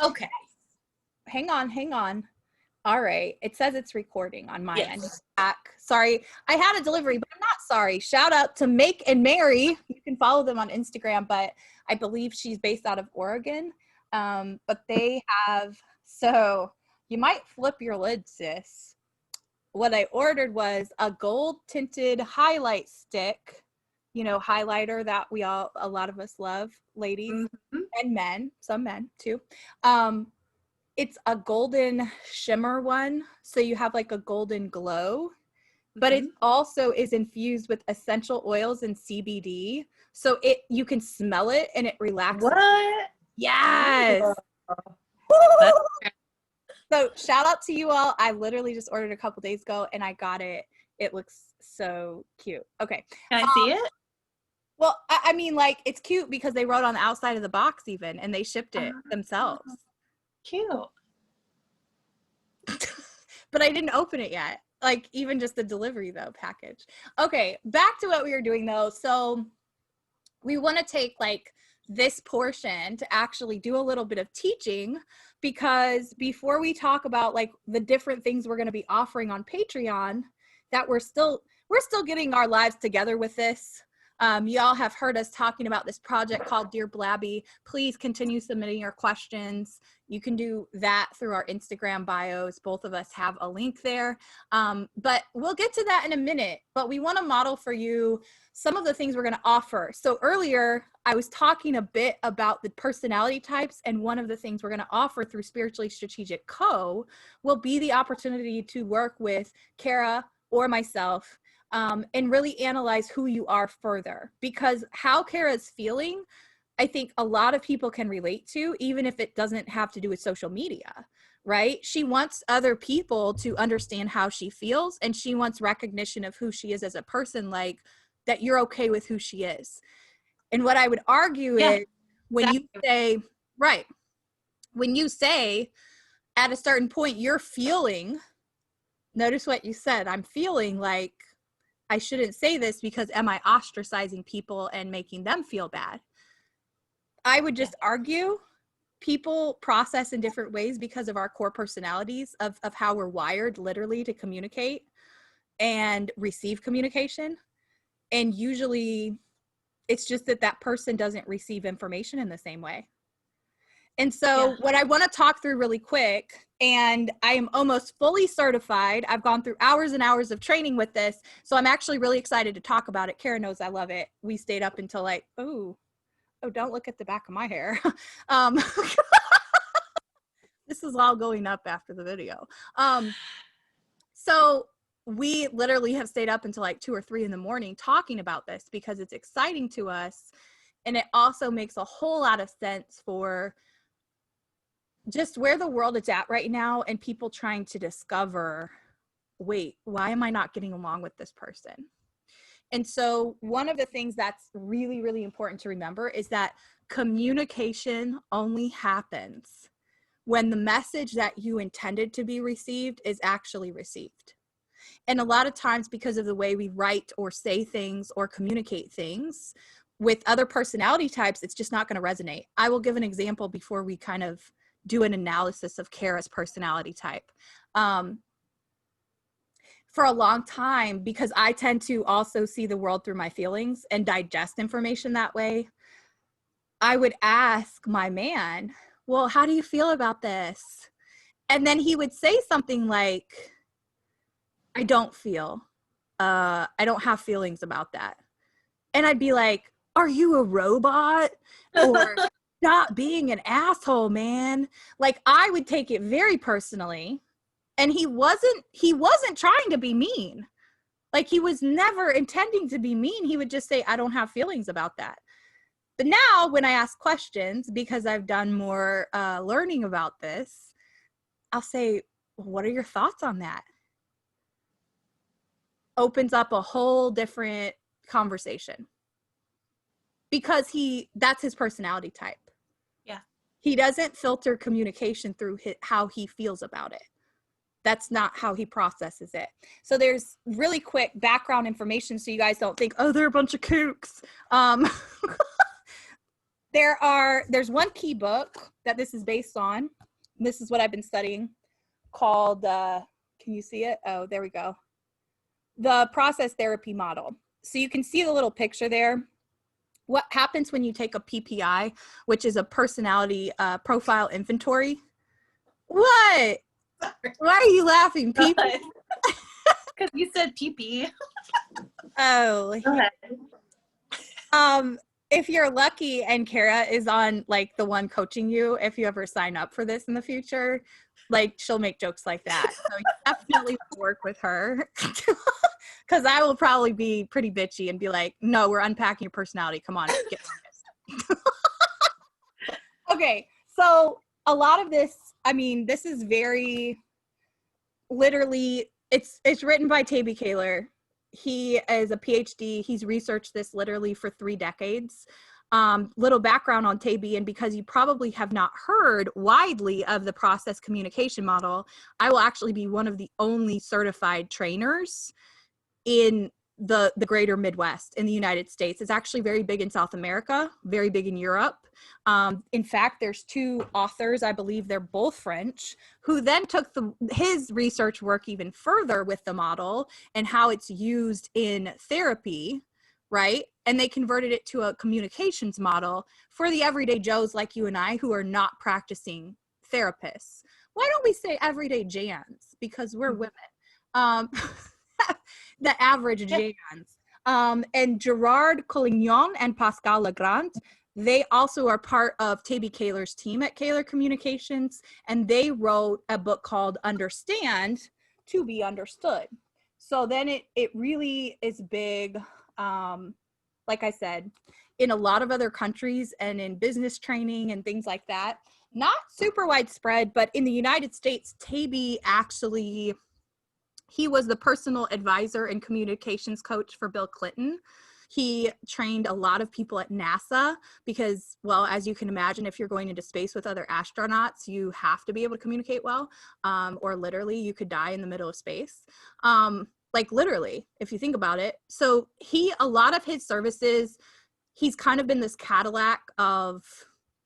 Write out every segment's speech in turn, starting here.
Okay. Hang on. All right. It says it's recording on my end. Back. Sorry. I had a delivery, but I'm not sorry. Shout out to Make and Mary. You can follow them on Instagram, but I believe she's based out of Oregon. But they have, so you might flip your lid, sis. What I ordered was a gold tinted highlight stick, you know, highlighter that a lot of us love, ladies and men, some men too. It's a golden shimmer one, so you have like a golden glow, but it also is infused with essential oils and CBD, so you can smell it and it relaxes. What? Yes. So shout out to you all. I literally just ordered a couple days ago and I got it. It looks so cute. Okay. Can I see it? Well, I mean, like, it's cute because they wrote on the outside of the box even, and they shipped it themselves. Cute. But I didn't open it yet. Like, even just the delivery, though, package. Okay, back to what we were doing, though. So we want to take, like, this portion to actually do a little bit of teaching, because before we talk about, like, the different things we're going to be offering on Patreon, that we're still getting our lives together with this. Y'all have heard us talking about this project called Dear Blabby. Please continue submitting your questions. You can do that through our Instagram bios. Both of us have a link there. But we'll get to that in a minute. But we want to model for you some of the things we're going to offer. So earlier, I was talking a bit about the personality types, and one of the things we're going to offer through Spiritually Strategic Co. will be the opportunity to work with Kara or myself and really analyze who you are further, because how Kara's feeling, I think a lot of people can relate to, even if it doesn't have to do with social media, right? She wants other people to understand how she feels, and she wants recognition of who she is as a person, like that you're okay with who she is. And what I would argue is when you say, right, when you say at a certain point you're feeling, notice what you said, I'm feeling like I shouldn't say this because am I ostracizing people and making them feel bad? I would just argue people process in different ways because of our core personalities of how we're wired literally to communicate and receive communication. And usually it's just that person doesn't receive information in the same way. And so what I want to talk through really quick, and I am almost fully certified. I've gone through hours and hours of training with this. So I'm actually really excited to talk about it. Kara knows I love it. We stayed up until like, oh, don't look at the back of my hair. This is all going up after the video. So we literally have stayed up until like 2 or 3 in the morning talking about this because it's exciting to us. And it also makes a whole lot of sense for just where the world is at right now and people trying to discover, wait, why am I not getting along with this person? And so one of the things that's really, really important to remember is that communication only happens when the message that you intended to be received is actually received. And a lot of times, because of the way we write or say things or communicate things with other personality types, it's just not going to resonate. I will give an example before we kind of do an analysis of Kara's personality type. For a long time, because I tend to also see the world through my feelings and digest information that way, I would ask my man, well, how do you feel about this? And then he would say something like, I don't have feelings about that. And I'd be like, are you a robot? Or stop being an asshole, man. Like, I would take it very personally. And he wasn't trying to be mean. Like, he was never intending to be mean. He would just say, I don't have feelings about that. But now when I ask questions, because I've done more learning about this, I'll say, what are your thoughts on that? Opens up a whole different conversation. Because that's his personality type. Yeah. He doesn't filter communication through how he feels about it. That's not how he processes it. So there's really quick background information so you guys don't think, oh, they're a bunch of kooks. there's one key book that this is based on. This is what I've been studying, called can you see it? Oh, there we go. The process therapy model. So you can see the little picture there. What happens when you take a PPI, which is a personality profile inventory? What? Sorry. Why are you laughing, people? Because you said pee-pee. Oh, Go ahead. If you're lucky and Kara is on like the one coaching you, if you ever sign up for this in the future, like she'll make jokes like that. So you definitely work with her, because I will probably be pretty bitchy and be like, no, we're unpacking your personality. Come on, get focused. Okay, so a lot of this, I mean, this is very literally, it's written by Taby Kaler. He is a PhD. He's researched this literally for 3 decades. Little background on Taby, and because you probably have not heard widely of the process communication model, I will actually be one of the only certified trainers in the greater Midwest in the United States. It's actually very big in South America, very big in Europe. In fact, there's 2 authors, I believe they're both French, who then took his research work even further with the model and how it's used in therapy, right? And they converted it to a communications model for the everyday Joes like you and I who are not practicing therapists. Why don't we say everyday Jans? Because we're women. The average Jans. And Gerard Collignon and Pascal Legrand, they also are part of Taby Kaler's team at Kaler Communications, and they wrote a book called Understand to Be Understood. So then it really is big, like I said, in a lot of other countries and in business training and things like that. Not super widespread, but in the United States, Taby actually, he was the personal advisor and communications coach for Bill Clinton. He trained a lot of people at NASA because, well, as you can imagine, if you're going into space with other astronauts, you have to be able to communicate well, or literally you could die in the middle of space. Like literally, if you think about it. So a lot of his services, he's kind of been this Cadillac of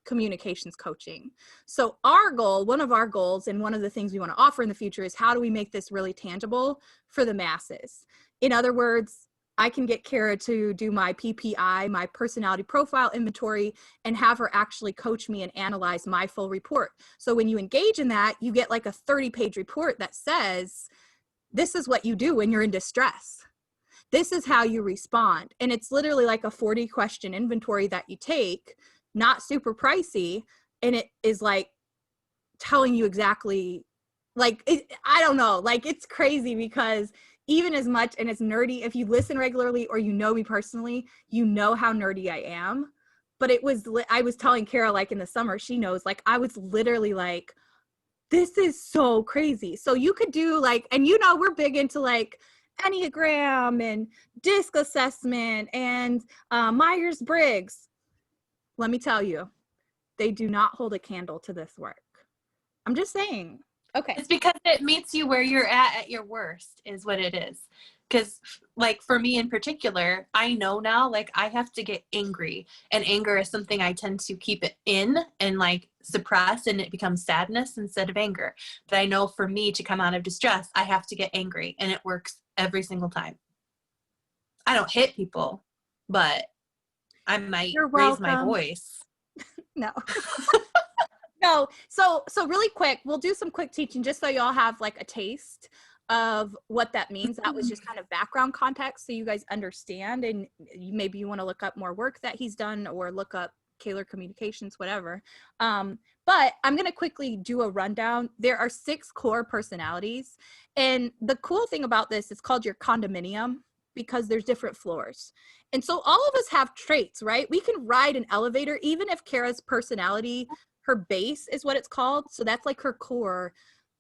communications coaching. So our goal, one of our goals, and one of the things we want to offer in the future is how do we make this really tangible for the masses? In other words, I can get Kara to do my PPI, my personality profile inventory, and have her actually coach me and analyze my full report. So when you engage in that, you get like a 30-page report that says, this is what you do when you're in distress. This is how you respond. And it's literally like a 40-question inventory that you take, not super pricey, and it is like telling you exactly, like, I don't know, like it's crazy because even as much and as nerdy, if you listen regularly or you know me personally, you know how nerdy I am. But I was telling Kara, like in the summer, she knows, like I was literally like, this is so crazy. So you could do like, and you know, we're big into like Enneagram and DISC assessment and Myers-Briggs. Let me tell you, they do not hold a candle to this work. I'm just saying. Okay. It's because it meets you where you're at your worst is what it is. Because like for me in particular, I know now, like I have to get angry, and anger is something I tend to keep it in and like suppress, and it becomes sadness instead of anger. But I know for me to come out of distress, I have to get angry, and it works every single time. I don't hit people, but I might raise my voice. No. No. So really quick, we'll do some quick teaching just so y'all have like a taste of what that means. That was just kind of background context so you guys understand, and maybe you want to look up more work that he's done or look up Kaler Communications, whatever. But I'm going to quickly do a rundown. There are 6 core personalities, and the cool thing about this is called your condominium because there's different floors. And so all of us have traits, right? We can ride an elevator, even if Kara's personality, her base is what it's called. So that's like her core,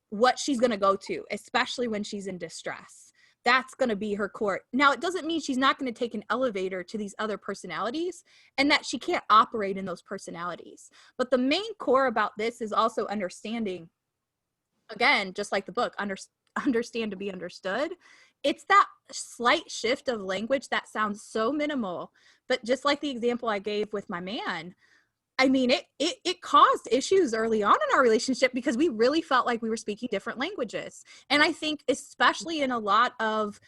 what she's going to go to, especially when she's in distress. That's going to be her core. Now, it doesn't mean she's not going to take an elevator to these other personalities and that she can't operate in those personalities. But the main core about this is also understanding, again, just like the book, understand to be understood. It's that slight shift of language that sounds so minimal. But just like the example I gave with my man, I mean, it caused issues early on in our relationship because we really felt like we were speaking different languages. And I think especially in a lot of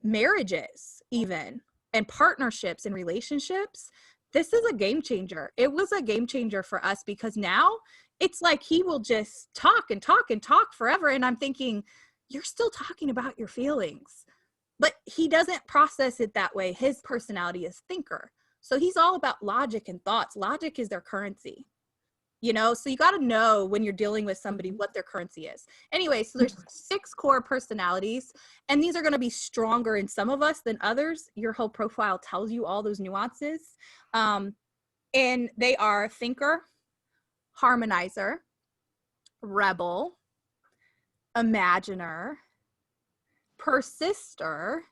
marriages even, and partnerships and relationships, this is a game changer. It was a game changer for us because now it's like he will just talk and talk and talk forever. And I'm thinking, you're still talking about your feelings. But he doesn't process it that way. His personality is thinker. So he's all about logic and thoughts. Logic is their currency, so you got to know when you're dealing with somebody what their currency is. Anyway, so there's 6 core personalities, and these are going to be stronger in some of us than others. Your whole profile tells you all those nuances. And they are thinker, harmonizer, rebel, imaginer, persister,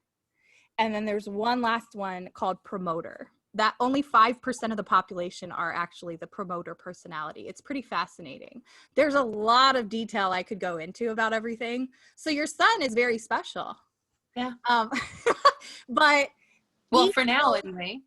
and then there's one last one called promoter. That only 5% of the population are actually the promoter personality. It's pretty fascinating. There's a lot of detail I could go into about everything. So your son is very special. Yeah. But well, for now anyway.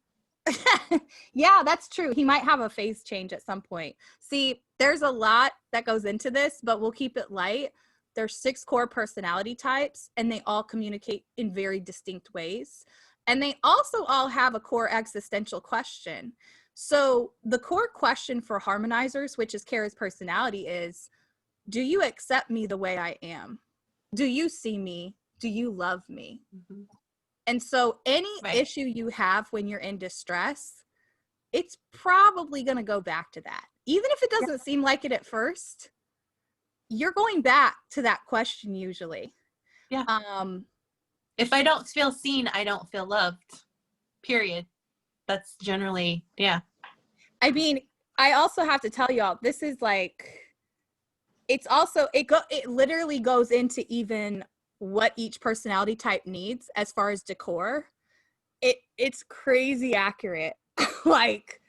yeah, that's true. He might have a phase change at some point. See, there's a lot that goes into this, but we'll keep it light. There's 6 core personality types, and they all communicate in very distinct ways. And they also all have a core existential question. So the core question for harmonizers, which is Kara's personality, is, do you accept me the way I am? Do you see me? Do you love me? Mm-hmm. And so any issue you have when you're in distress, it's probably going to go back to that. Even if it doesn't seem like it at first, you're going back to that question usually. Yeah. If I don't feel seen, I don't feel loved, period. That's generally, yeah. I mean, I also have to tell y'all, this is like, it's also, it literally goes into even what each personality type needs as far as decor. It's crazy accurate. Like,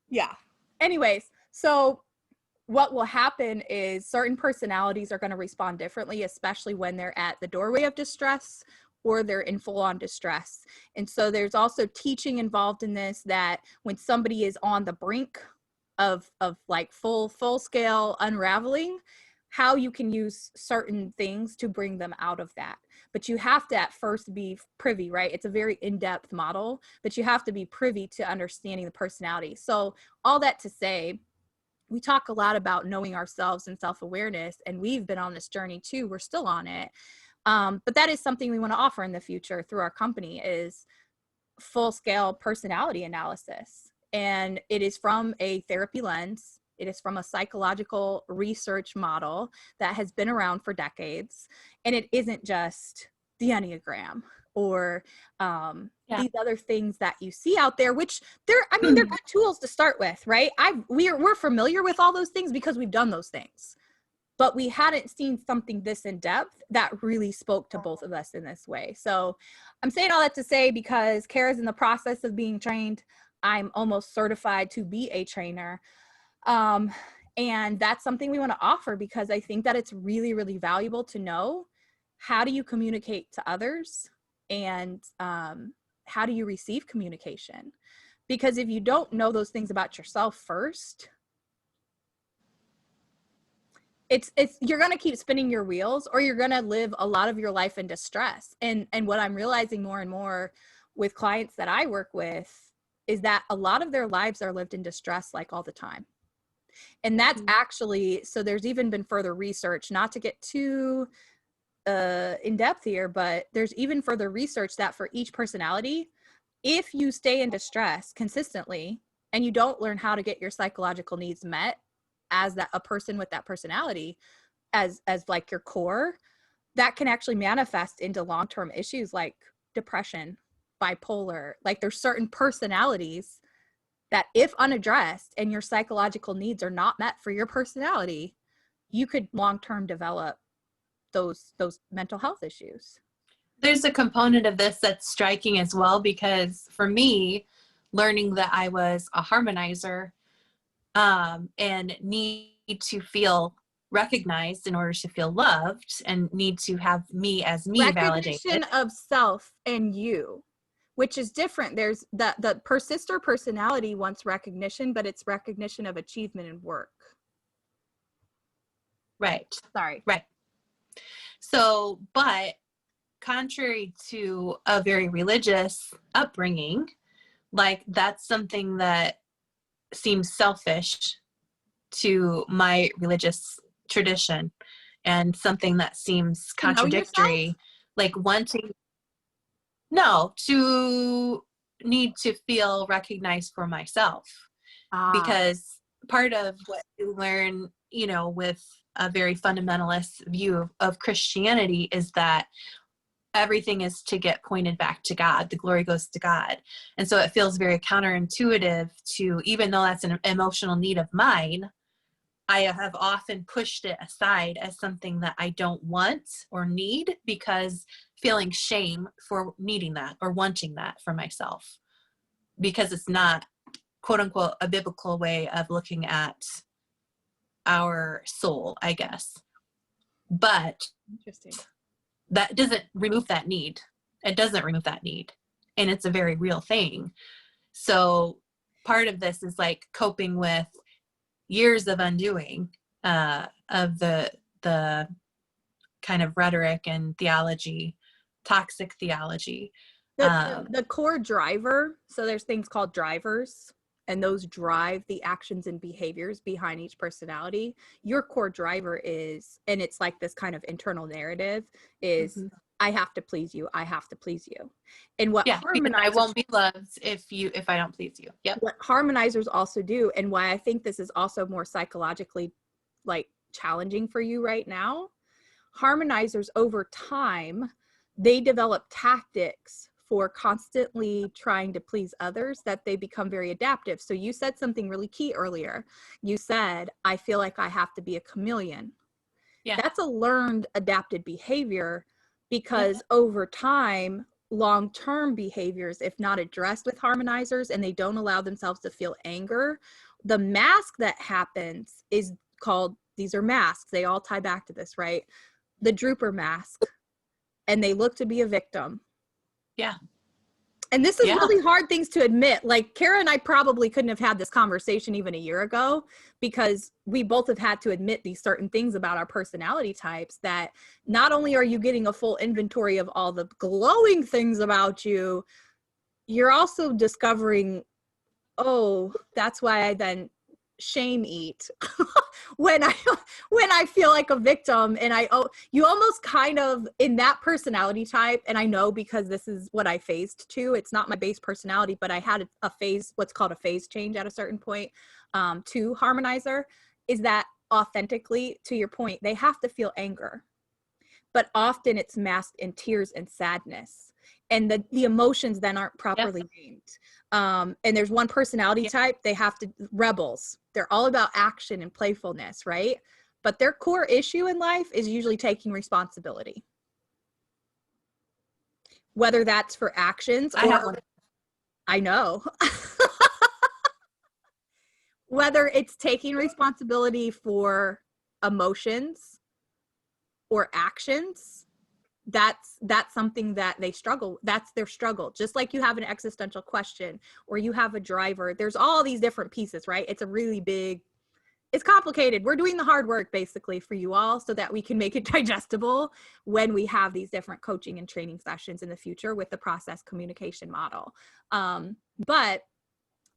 yeah. Anyways, so what will happen is certain personalities are going to respond differently, especially when they're at the doorway of distress or they're in full-on distress. And so there's also teaching involved in this, that when somebody is on the brink of like full-scale unraveling, how you can use certain things to bring them out of that. But you have to at first be privy, right? It's a very in-depth model, but you have to be privy to understanding the personality. So all that to say, we talk a lot about knowing ourselves and self-awareness, and we've been on this journey too. We're still on it. But that is something we want to offer in the future through our company, is full-scale personality analysis. And it is from a therapy lens. It is from a psychological research model that has been around for decades. And it isn't just the Enneagram or these other things that you see out there, which they're good tools to start with, right? We're familiar with all those things because we've done those things, but we hadn't seen something this in depth that really spoke to both of us in this way. So I'm saying all that to say, because Kara's in the process of being trained. I'm almost certified to be a trainer. And that's something we want to offer, because I think that it's really, really valuable to know, how do you communicate to others, and how do you receive communication? Because if you don't know those things about yourself first, it's you're going to keep spinning your wheels, or you're going to live a lot of your life in distress. And what I'm realizing more and more with clients that I work with is that a lot of their lives are lived in distress, like all the time. And that's actually, so there's even been further research, not to get too in depth here, but there's even further research that for each personality, if you stay in distress consistently and you don't learn how to get your psychological needs met as a person with that personality as like your core, that can actually manifest into long-term issues like depression, bipolar. Like, there's certain personalities that if unaddressed and your psychological needs are not met for your personality, you could long-term develop those mental health issues. There's a component of this that's striking as well, because for me, learning that I was a harmonizer and need to feel recognized in order to feel loved, and need to have me as me validated. Recognition of self and you. which is different. There's the persister personality wants recognition, but it's recognition of achievement and work. Right. Sorry. Right. So, but contrary to a very religious upbringing, like that's something that seems selfish to my religious tradition, and something that seems contradictory, like wanting, no, to need to feel recognized for myself. Because part of what you learn, you know, with a very fundamentalist view of Christianity is that everything is to get pointed back to God. The glory goes to God. And so it feels very counterintuitive to, even though that's an emotional need of mine, I have often pushed it aside as something that I don't want or need, because feeling shame for needing that or wanting that for myself, because it's not, quote unquote, a biblical way of looking at our soul, I guess. But Interesting. that doesn't remove that need. It doesn't remove that need. And it's a very real thing. So part of this is like coping with years of undoing of the kind of rhetoric and theology, toxic theology. The core driver, so there's things called drivers, and those drive the actions and behaviors behind each personality. Your core driver is, and it's like this kind of internal narrative is, mm-hmm. I have to please you. I have to please you. And what harmonizers, I won't be loved if I don't please you. Yep. What harmonizers also do, and why I think this is also more psychologically like challenging for you right now, harmonizers over time, they develop tactics for constantly trying to please others that they become very adaptive. So you said something really key earlier. You said, I feel like I have to be a chameleon. Yeah. That's a learned adapted behavior, because over time, long-term behaviors, if not addressed with harmonizers and they don't allow themselves to feel anger, the mask that happens is called, these are masks. They all tie back to this, right? The drooper mask. And they look to be a victim. Yeah. And this is really hard things to admit. Like Kara and I probably couldn't have had this conversation even a year ago, because we both have had to admit these certain things about our personality types, that not only are you getting a full inventory of all the glowing things about you, you're also discovering, oh, that's why I then shame eat when I feel like a victim. And you almost kind of, in that personality type, and I know because this is what I phased to, it's not my base personality, but I had a phase, what's called a phase change at a certain point to harmonizer, is that authentically, to your point, they have to feel anger, but often it's masked in tears and sadness. And the emotions then aren't properly named. And there's one personality type, they have to, rebels. They're all about action and playfulness, right? But their core issue in life is usually taking responsibility. Whether that's for actions, I have one. I know. Whether it's taking responsibility for emotions or actions, that's something that they struggle. That's their struggle. Just like you have an existential question or you have a driver, there's all these different pieces, right? It's a really big, it's complicated. We're doing the hard work basically for you all so that we can make it digestible when we have these different coaching and training sessions in the future with the process communication model. But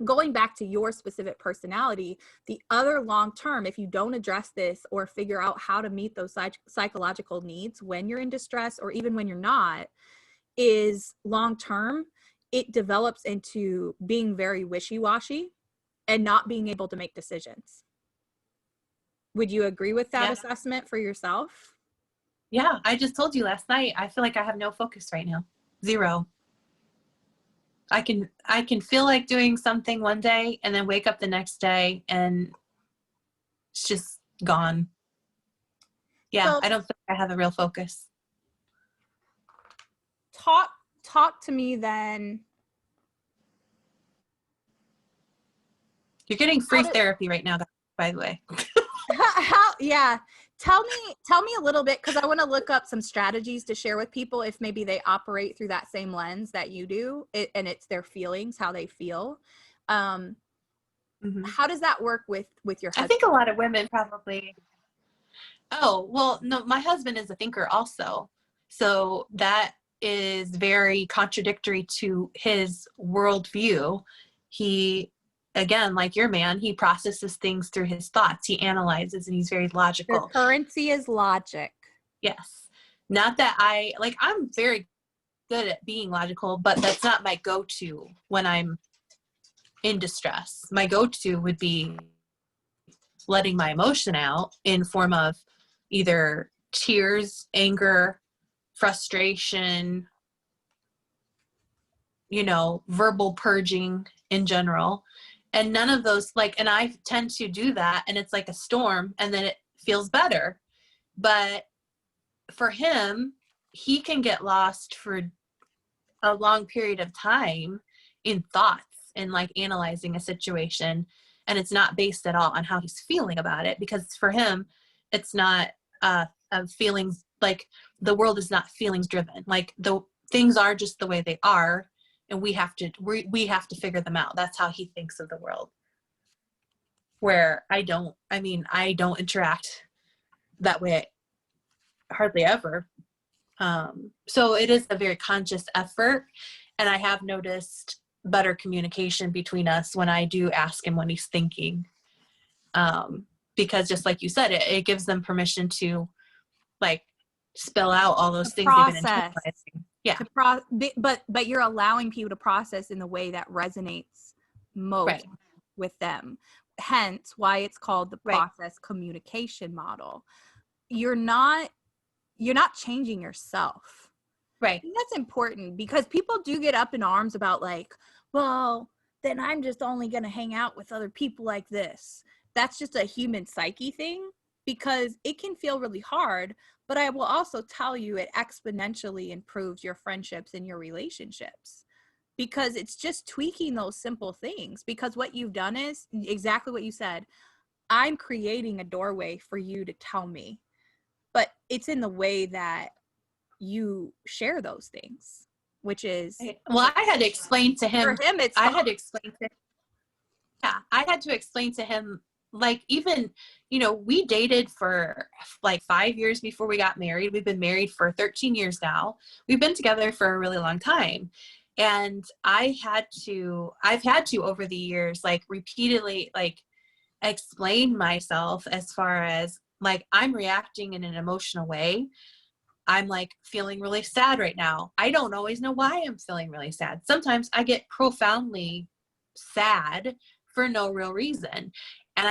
going back to your specific personality, the other long term, if you don't address this or figure out how to meet those psychological needs when you're in distress or even when you're not, is long term, it develops into being very wishy-washy and not being able to make decisions. Would you agree with that assessment for yourself? Yeah, I just told you last night, I feel like I have no focus right now. Zero. I can feel like doing something one day and then wake up the next day and it's just gone. Yeah, so, I don't think I have a real focus. Talk to me then. You're getting free therapy right now, by the way. tell me a little bit, because I want to look up some strategies to share with people if maybe they operate through that same lens that you do, and it's their feelings, how they feel. Mhm. How does that work with your I husband? think a lot of women probably. Oh, well, no, my husband is a thinker also. So that is very contradictory to his worldview. He, again, like your man, he processes things through his thoughts. He analyzes and he's very Your logical. currency is logic. Yes. Not that I'm very good at being logical, but that's not my go-to when I'm in distress. My go-to would be letting my emotion out in form of either tears, anger, frustration, verbal purging in general. And none of those, and I tend to do that, and it's like a storm, and then it feels better. But for him, he can get lost for a long period of time in thoughts and like analyzing a situation, and it's not based at all on how he's feeling about it, because for him it's not feelings, like the world is not feelings driven, like the things are just the way they are, and we have to figure them out. That's how he thinks of the world, where I don't interact that way hardly ever. So it is a very conscious effort, and I have noticed better communication between us when I do ask him what he's thinking. Because just like you said, it gives them permission to like spill out all those things they've been Process. internalizing. Yeah. But you're allowing people to process in the way that resonates most Right. with them. Hence why it's called the Right. process communication model. You're not changing yourself. Right. I think that's important, because people do get up in arms about like, well, then I'm just only going to hang out with other people like this. That's just a human psyche thing, because it can feel really hard. But I will also tell you, it exponentially improves your friendships and your relationships, because it's just tweaking those simple things. Because what you've done is exactly what you said. I'm creating a doorway for you to tell me, but it's in the way that you share those things, which is, Well, I had to explain to him. for him, it's I had to explain to Yeah, I had to explain to him, like, even, we dated for like 5 years before we got married. We've been married for 13 years now. We've been together for a really long time. And I've had to over the years, like repeatedly, like explain myself as far as like, I'm reacting in an emotional way. I'm like feeling really sad right now. I don't always know why I'm feeling really sad. Sometimes I get profoundly sad for no real reason. And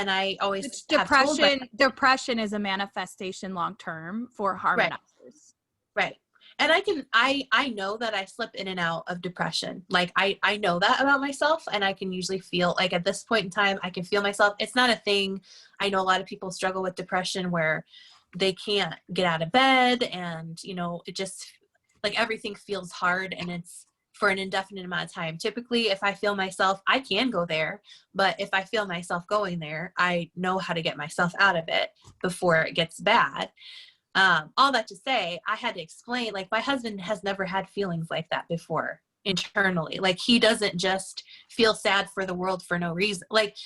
I always which have told my depression is a manifestation long term for right, harmonizers. right. And I know that I slip in and out of depression. Like I know that about myself, and I can usually feel like at this point in time, I can feel myself. It's not a thing. I know a lot of people struggle with depression where they can't get out of bed, and it just like everything feels hard, and it's for an indefinite amount of time. Typically, if I feel myself, I can go there, but if I feel myself going there, I know how to get myself out of it before it gets bad. All that to say, I had to explain, like, my husband has never had feelings like that before internally. Like, he doesn't just feel sad for the world for no reason. Like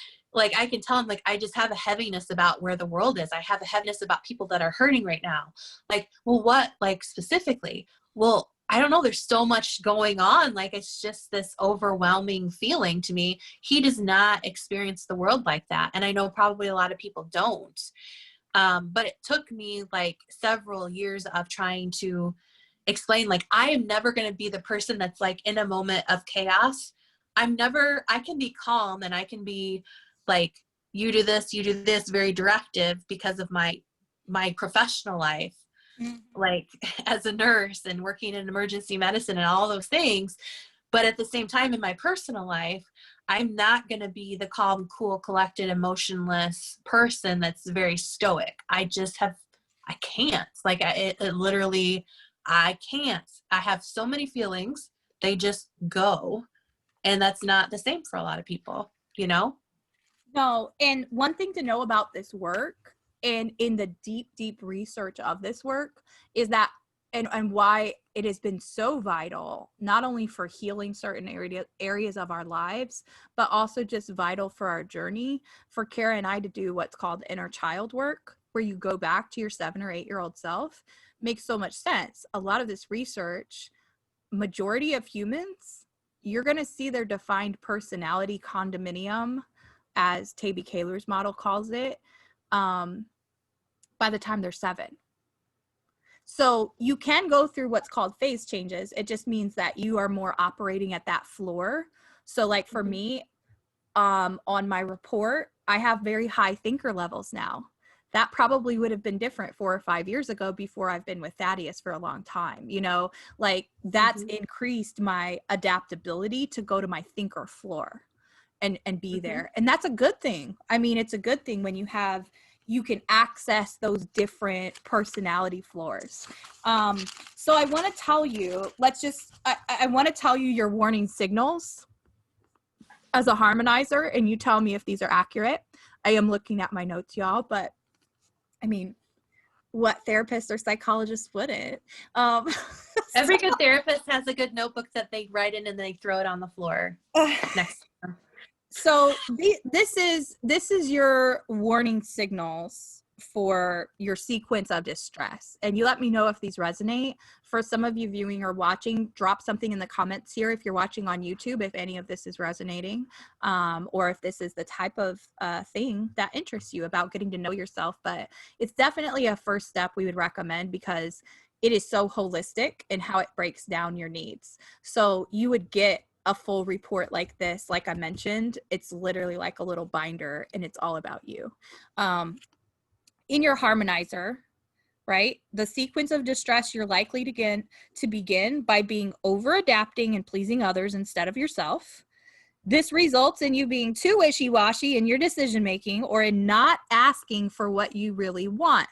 I can tell him, like, I just have a heaviness about where the world is. I have a heaviness about people that are hurting right now. Like, well, what, like, specifically? Well, I don't know. There's so much going on. Like, it's just this overwhelming feeling to me. He does not experience the world like that. And I know probably a lot of people don't. But it took me like several years of trying to explain, like, I am never going to be the person that's like in a moment of chaos. I can be calm, and I can be like, you do this, very directive because of my professional life, like as a nurse and working in emergency medicine and all those things. But at the same time, in my personal life, I'm not going to be the calm, cool, collected, emotionless person that's very stoic. I can't. Like, it literally, I can't. I have so many feelings. They just go. And that's not the same for a lot of people, No, and one thing to know about this work And in the deep, deep research of this work is that, and why it has been so vital, not only for healing certain areas of our lives, but also just vital for our journey, for Kara and I to do what's called inner child work, where you go back to your 7 or 8-year-old self, makes so much sense. A lot of this research, majority of humans, you're going to see their defined personality condominium, as Taby Kaler's model calls it, by the time they're 7. So you can go through what's called phase changes. It just means that you are more operating at that floor. So like for me, on my report, I have very high thinker levels now. That probably would have been different 4 or 5 years ago before I've been with Thaddeus for a long time. You know, like that's increased my adaptability to go to my thinker floor and be there. And that's a good thing. I mean, it's a good thing when you can access those different personality floors. So I want to tell you, I want to tell you your warning signals as a harmonizer, and you tell me if these are accurate. I am looking at my notes, y'all, but I mean, what therapist or psychologist wouldn't? Every good therapist has a good notebook that they write in and they throw it on the floor next to them. So this is your warning signals for your sequence of distress, and you let me know if these resonate. For some of you viewing or watching, drop something in the comments here if you're watching on YouTube, if any of this is resonating, or if this is the type of thing that interests you about getting to know yourself. But it's definitely a first step we would recommend, because it is so holistic in how it breaks down your needs. So you would get a full report like this. Like I mentioned, it's literally like a little binder, and it's all about you. In your harmonizer, right, the sequence of distress, you're likely to begin by being over adapting and pleasing others instead of yourself. This results in you being too wishy-washy in your decision making, or in not asking for what you really want.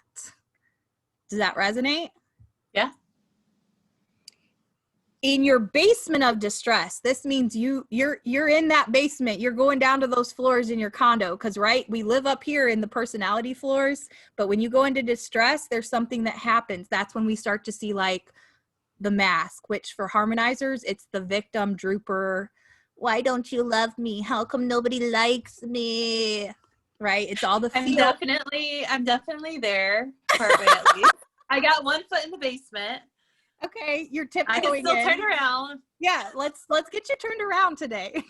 Does that resonate? Yeah. In your basement of distress, this means you're in that basement. You're going down to those floors in your condo, because right, we live up here in the personality floors, but when you go into distress, there's something that happens. That's when we start to see like the mask, which for harmonizers, it's the victim drooper. Why don't you love me? How come nobody likes me? Right? It's all the I'm definitely there partway at least. I got one foot in the basement. Okay, you're tiptoeing. I can still turn around. Yeah, let's get you turned around today.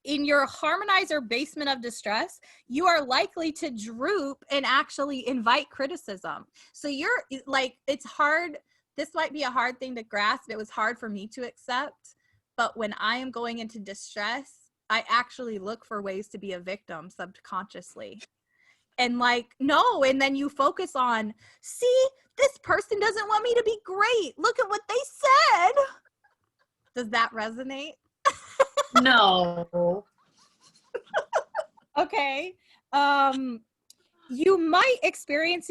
In your harmonizer basement of distress, you are likely to droop and actually invite criticism. So you're like, it's hard. This might be a hard thing to grasp. It was hard for me to accept. But when I am going into distress, I actually look for ways to be a victim subconsciously. And like, no, and then you focus on, see, this person doesn't want me to be great. Look at what they said. Does that resonate? No. Okay. You might experience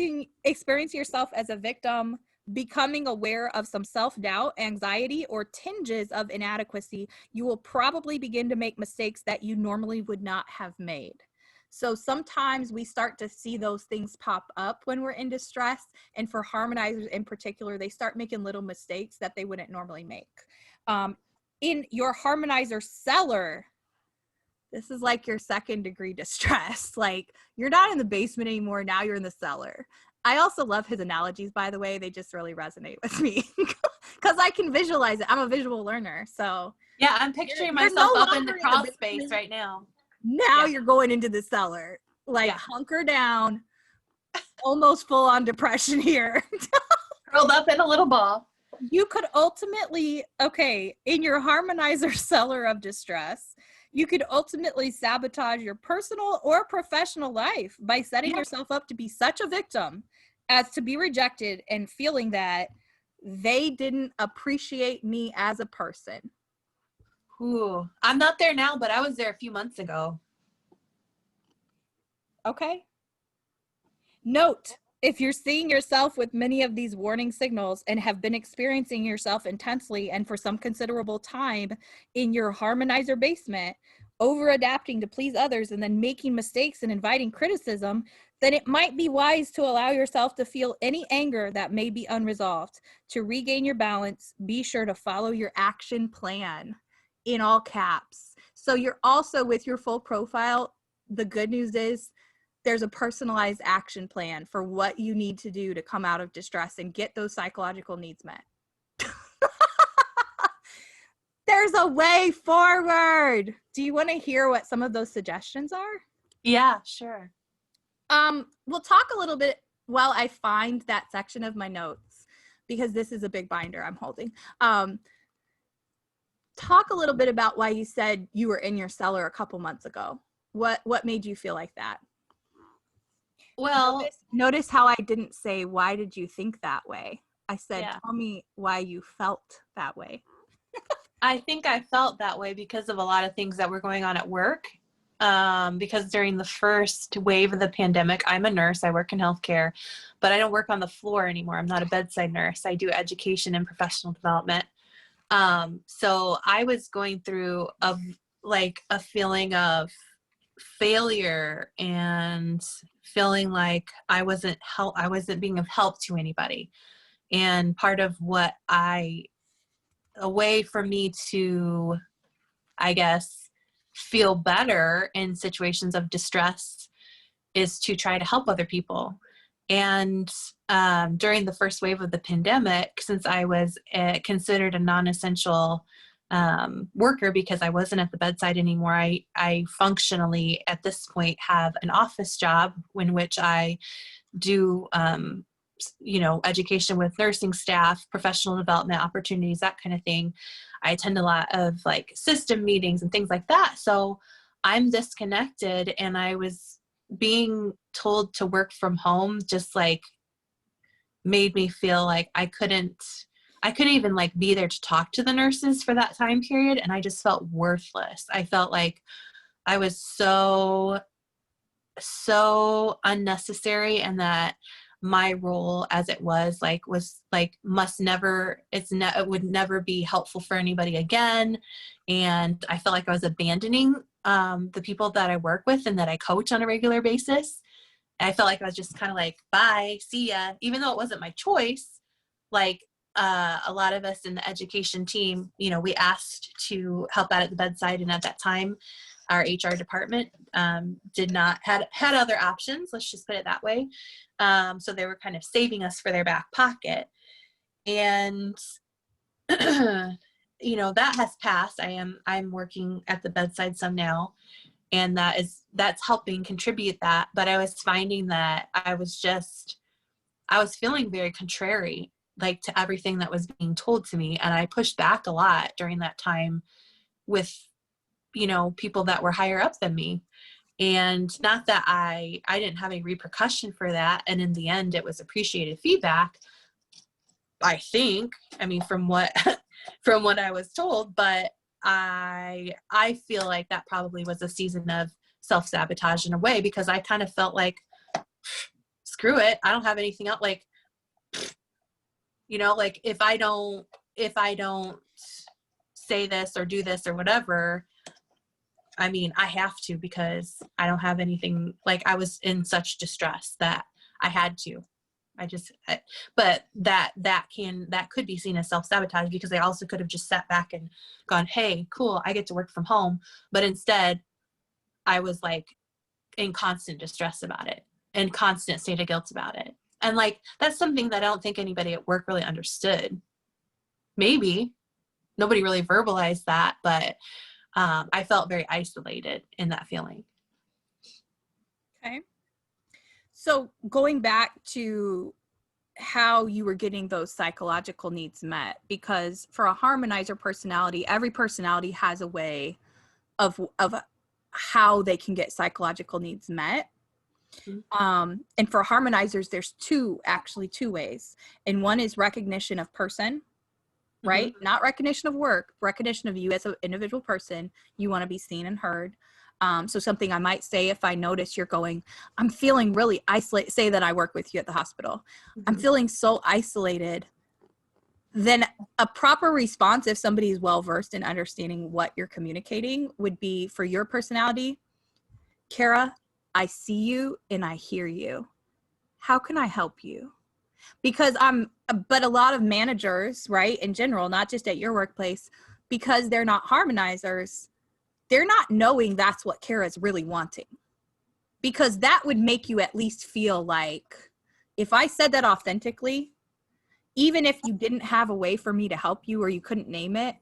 yourself as a victim, becoming aware of some self-doubt, anxiety, or tinges of inadequacy. You will probably begin to make mistakes that you normally would not have made. So sometimes we start to see those things pop up when we're in distress, and for harmonizers in particular, they start making little mistakes that they wouldn't normally make. In your harmonizer cellar, this is like your second degree distress. Like, you're not in the basement anymore. Now you're in the cellar. I also love his analogies, by the way. They just really resonate with me because I can visualize it. I'm a visual learner. So yeah, I'm picturing myself up in the crawl space right now. Now you're going into the cellar, like hunker down, almost full on depression here. Curled up in a little ball. You could ultimately, in your harmonizer cellar of distress, you could ultimately sabotage your personal or professional life by setting yourself up to be such a victim as to be rejected and feeling that they didn't appreciate me as a person. Ooh, I'm not there now, but I was there a few months ago. Okay. Note, if you're seeing yourself with many of these warning signals and have been experiencing yourself intensely and for some considerable time in your harmonizer basement, over adapting to please others, and then making mistakes and inviting criticism, then it might be wise to allow yourself to feel any anger that may be unresolved. To regain your balance, be sure to follow your action plan, in all caps. So you're also, with your full profile, the good news is there's a personalized action plan for what you need to do to come out of distress and get those psychological needs met. There's a way forward. Do you want to hear what some of those suggestions are? Yeah, sure. We'll talk a little bit while I find that section of my notes, because this is a big binder I'm holding. Talk a little bit about why you said you were in your cellar a couple months ago. What made you feel like that? Well, notice how I didn't say, why did you think that way? I said, yeah. Tell me why you felt that way. I think I felt that way because of a lot of things that were going on at work. Because during the first wave of the pandemic, I'm a nurse, I work in healthcare, but I don't work on the floor anymore. I'm not a bedside nurse. I do education and professional development. So I was going through a feeling of failure and feeling like I wasn't being of help to anybody. And part of a way for me to, I guess, feel better in situations of distress is to try to help other people. And during the first wave of the pandemic, since I was considered a non-essential worker because I wasn't at the bedside anymore, I functionally at this point have an office job in which I do education with nursing staff, professional development opportunities, that kind of thing. I attend a lot of like system meetings and things like that. So I'm disconnected, and I was being told to work from home just like made me feel like I couldn't even like be there to talk to the nurses for that time period. And I just felt worthless. I felt like I was so unnecessary, and that my role as it was it would never be helpful for anybody again. And I felt like I was abandoning the people that I work with and that I coach on a regular basis. And I felt like I was just kind of like, bye, see ya, even though it wasn't my choice. Like a lot of us in the education team, we asked to help out at the bedside, and at that time our HR department had other options, let's just put it that way. So they were kind of saving us for their back pocket. And that has passed. I'm working at the bedside some now, and that's helping contribute that. But I was finding that I was feeling very contrary, like, to everything that was being told to me. And I pushed back a lot during that time with people that were higher up than me. And not that I didn't have any repercussion for that. And in the end, it was appreciated feedback, I think. I mean, from what I was told, but I feel like that probably was a season of self-sabotage in a way, because I kind of felt like, screw it, I don't have anything else. Like, like if I don't say this or do this or whatever, I mean, I have to, because I don't have anything. Like, I was in such distress that I had to. But that could be seen as self-sabotage, because I also could have just sat back and gone, hey, cool, I get to work from home. But instead, I was like in constant distress about it and constant state of guilt about it. And like, that's something that I don't think anybody at work really understood. Maybe nobody really verbalized that, but I felt very isolated in that feeling. Okay. So going back to how you were getting those psychological needs met, because for a harmonizer personality, every personality has a way of how they can get psychological needs met. Mm-hmm. And for harmonizers, there's two ways. And one is recognition of person, right? Mm-hmm. Not recognition of work, recognition of you as an individual person. You want to be seen and heard. So something I might say, if I notice you're going, I'm feeling really isolated, say that I work with you at the hospital. Mm-hmm. I'm feeling so isolated. then a proper response, if somebody is well versed in understanding what you're communicating, would be for your personality, Kara, I see you and I hear you. How can I help you? Because but a lot of managers, right, in general, not just at your workplace, because they're not harmonizers, they're not knowing that's what Kara's really wanting. Because that would make you at least feel like, if I said that authentically, even if you didn't have a way for me to help you or you couldn't name it,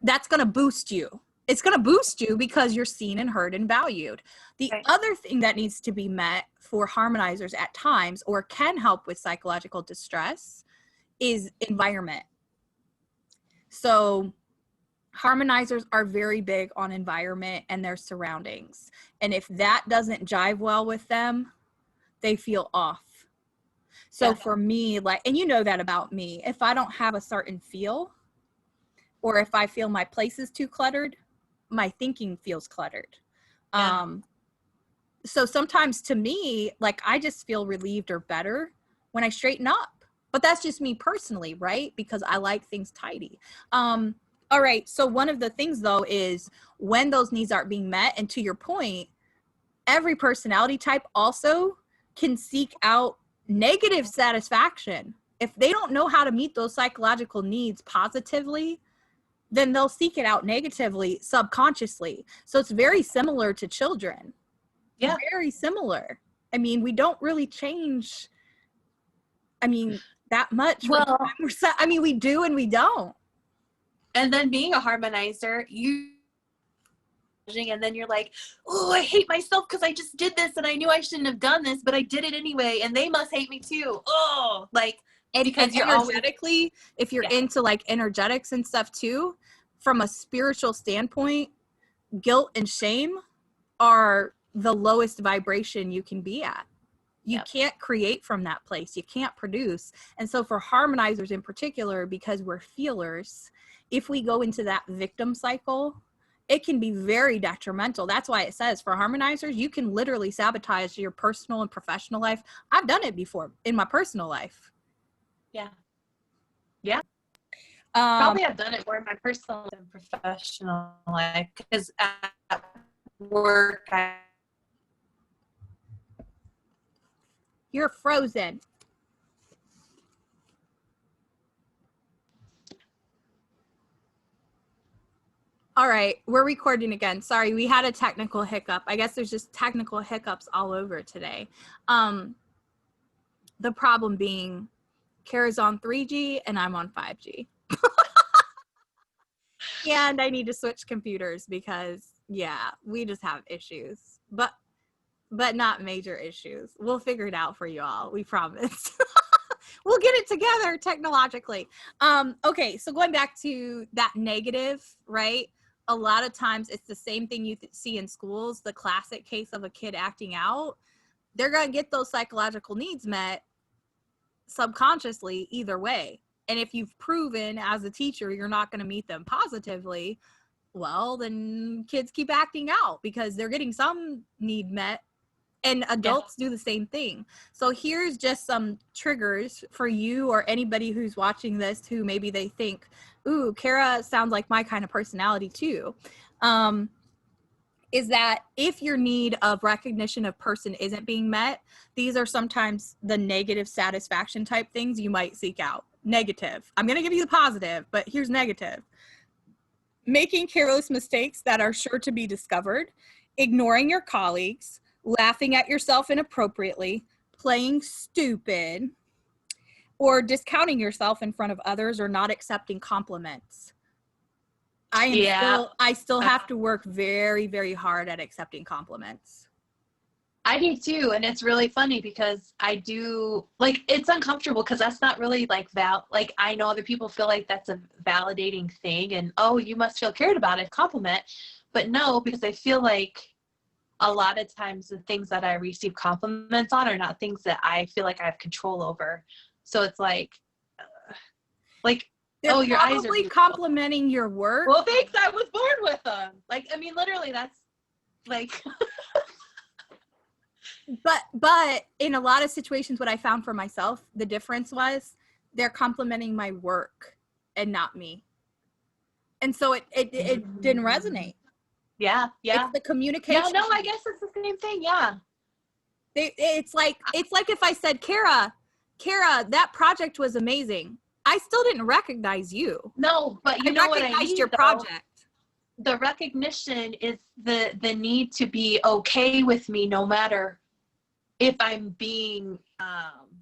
that's going to boost you. It's going to boost you because you're seen and heard and valued. The other thing that needs to be met for harmonizers at times, or can help with psychological distress, is environment. So harmonizers are very big on environment and their surroundings. And if that doesn't jive well with them, they feel off. So for me, like, and you know that about me, if I don't have a certain feel, or if I feel my place is too cluttered, my thinking feels cluttered. So sometimes to me, like, I just feel relieved or better when I straighten up. But that's just me personally, right? Because I like things tidy. All right. So one of the things, though, is when those needs aren't being met, and to your point, every personality type also can seek out negative satisfaction. If they don't know how to meet those psychological needs positively, then they'll seek it out negatively, subconsciously. So it's very similar to children. Yeah. Very similar. I mean, we don't really change, that much. Well, we do and we don't. And then being a harmonizer, and then you're like, oh, I hate myself because I just did this and I knew I shouldn't have done this, but I did it anyway, and they must hate me too. Oh, like, because you're energetically, if you're into like energetics and stuff too, from a spiritual standpoint, guilt and shame are the lowest vibration you can be at. You can't create from that place. You can't produce. And so for harmonizers in particular, because we're feelers, if we go into that victim cycle, it can be very detrimental. That's why it says for harmonizers, you can literally sabotage your personal and professional life. I've done it before in my personal life. Yeah. Probably I've done it more in my personal and professional life, because at work, You're frozen. All right, we're recording again. Sorry, we had a technical hiccup. I guess there's just technical hiccups all over today. The problem being, Kara's on 3G and I'm on 5G. And I need to switch computers because, we just have issues. But not major issues. We'll figure it out for you all. We promise. We'll get it together technologically. Okay, so going back to that negative, right? A lot of times it's the same thing you see in schools, the classic case of a kid acting out. They're going to get those psychological needs met subconsciously either way. And if you've proven as a teacher you're not going to meet them positively, well, then kids keep acting out because they're getting some need met. And adults do the same thing. So here's just some triggers for you or anybody who's watching this who maybe they think, ooh, Kara sounds like my kind of personality too. Is that if your need of recognition of person isn't being met, these are sometimes the negative satisfaction type things you might seek out. Negative. I'm going to give you the positive, but here's negative. Making careless mistakes that are sure to be discovered, ignoring your colleagues, laughing at yourself inappropriately, playing stupid, or discounting yourself in front of others, or not accepting compliments. I still have to work very, very hard at accepting compliments. I do too, and it's really funny because I do, like, it's uncomfortable because that's not really like I know other people feel like that's a validating thing, and oh, you must feel cared about, a compliment, but no, because I feel like a lot of times the things that I receive compliments on are not things that I feel like I have control over. So it's like they're your eyes are beautiful. Complimenting your work. Well, thanks. I was born with them. Like, I mean, literally, that's like. But in a lot of situations, what I found for myself, the difference was they're complimenting my work and not me. And so it didn't resonate. Yeah. It's the communication. No, I guess it's the same thing. Yeah. It's like if I said, Kara, that project was amazing. I still didn't recognize you. No, but you know what I mean? I recognized your project. The recognition is the need to be okay with me, no matter if I'm being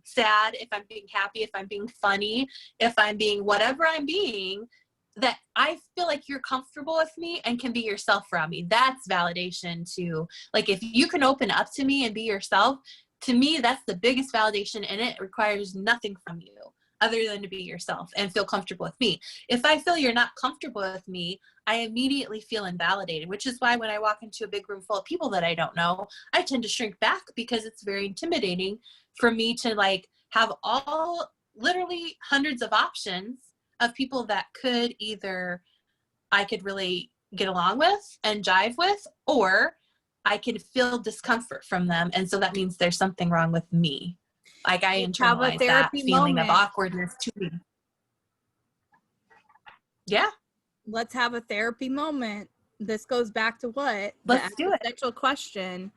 sad, if I'm being happy, if I'm being funny, if I'm being whatever I'm being, that I feel like you're comfortable with me and can be yourself around me. That's validation too. Like if you can open up to me and be yourself, to me, that's the biggest validation, and it requires nothing from you other than to be yourself and feel comfortable with me. If I feel you're not comfortable with me, I immediately feel invalidated, which is why when I walk into a big room full of people that I don't know, I tend to shrink back because it's very intimidating for me to like have all literally hundreds of options of people that could either I could really get along with and jive with, or I could feel discomfort from them. And so that means there's something wrong with me. Like I internalize that feeling of awkwardness to me. Yeah. Let's have a therapy moment. This goes back to what? Let's do it. The existential question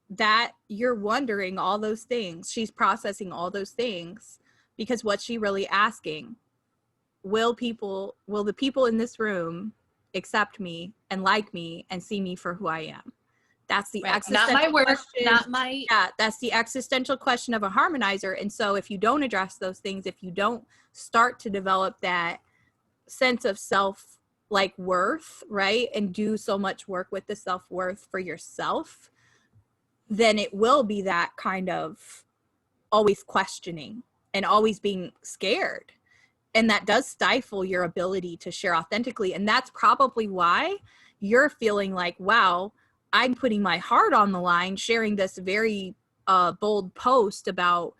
that you're wondering all those things. She's processing all those things because what's she really asking? Will the people in this room accept me and like me and see me for who I am? That's the existential not my work, question. not my. Yeah, that's the existential question of a harmonizer. And so if you don't address those things, if you don't start to develop that sense of self like worth, right, and do so much work with the self-worth for yourself, then it will be that kind of always questioning and always being scared. And that does stifle your ability to share authentically. And that's probably why you're feeling like, wow, I'm putting my heart on the line, sharing this very bold post about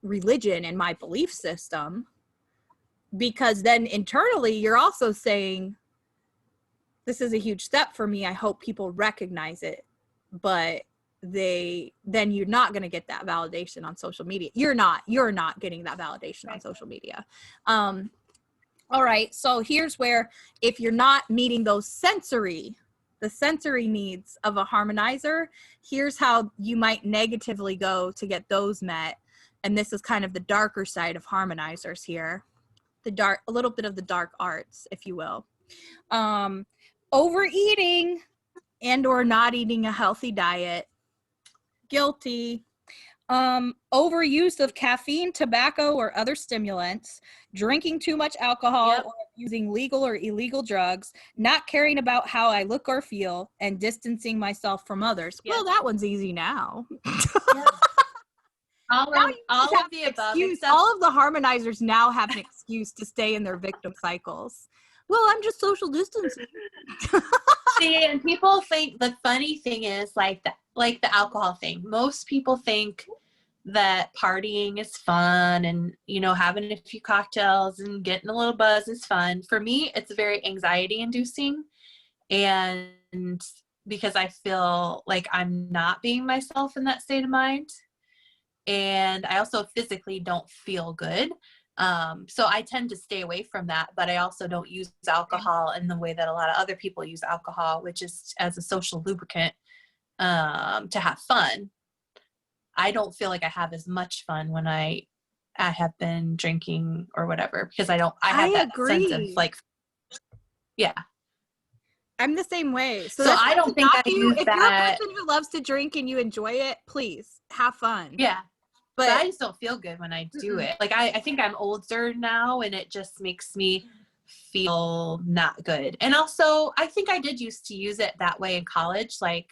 religion and my belief system. Because then internally, you're also saying, this is a huge step for me. I hope people recognize it. But then you're not going to get that validation on social media. You're not getting that validation on social media. All right. So here's where, if you're not meeting the sensory needs of a harmonizer, here's how you might negatively go to get those met. And this is kind of the darker side of harmonizers here. A little bit of the dark arts, if you will. Overeating and or not eating a healthy diet. Guilty. Overuse of caffeine, tobacco, or other stimulants, drinking too much alcohol, or using legal or illegal drugs, not caring about how I look or feel, and distancing myself from others. Yep. Well, that one's easy now. Yep. all of the above. All of the harmonizers now have an excuse to stay in their victim cycles. Well, I'm just social distancing. See, and people think, the funny thing is like the alcohol thing. Most people think that partying is fun and, having a few cocktails and getting a little buzz is fun. For me, it's very anxiety inducing. And because I feel like I'm not being myself in that state of mind. And I also physically don't feel good. So I tend to stay away from that, but I also don't use alcohol in the way that a lot of other people use alcohol, which is as a social lubricant, to have fun. I don't feel like I have as much fun when I have been drinking or whatever, because I have that agree. sense of like, yeah. I'm the same way. So I don't think I use if that. If you're a person who loves to drink and you enjoy it, please have fun. Yeah. But I just don't feel good when I do it. Like I think I'm older now, and it just makes me feel not good. And also, I think I did used to use it that way in college, like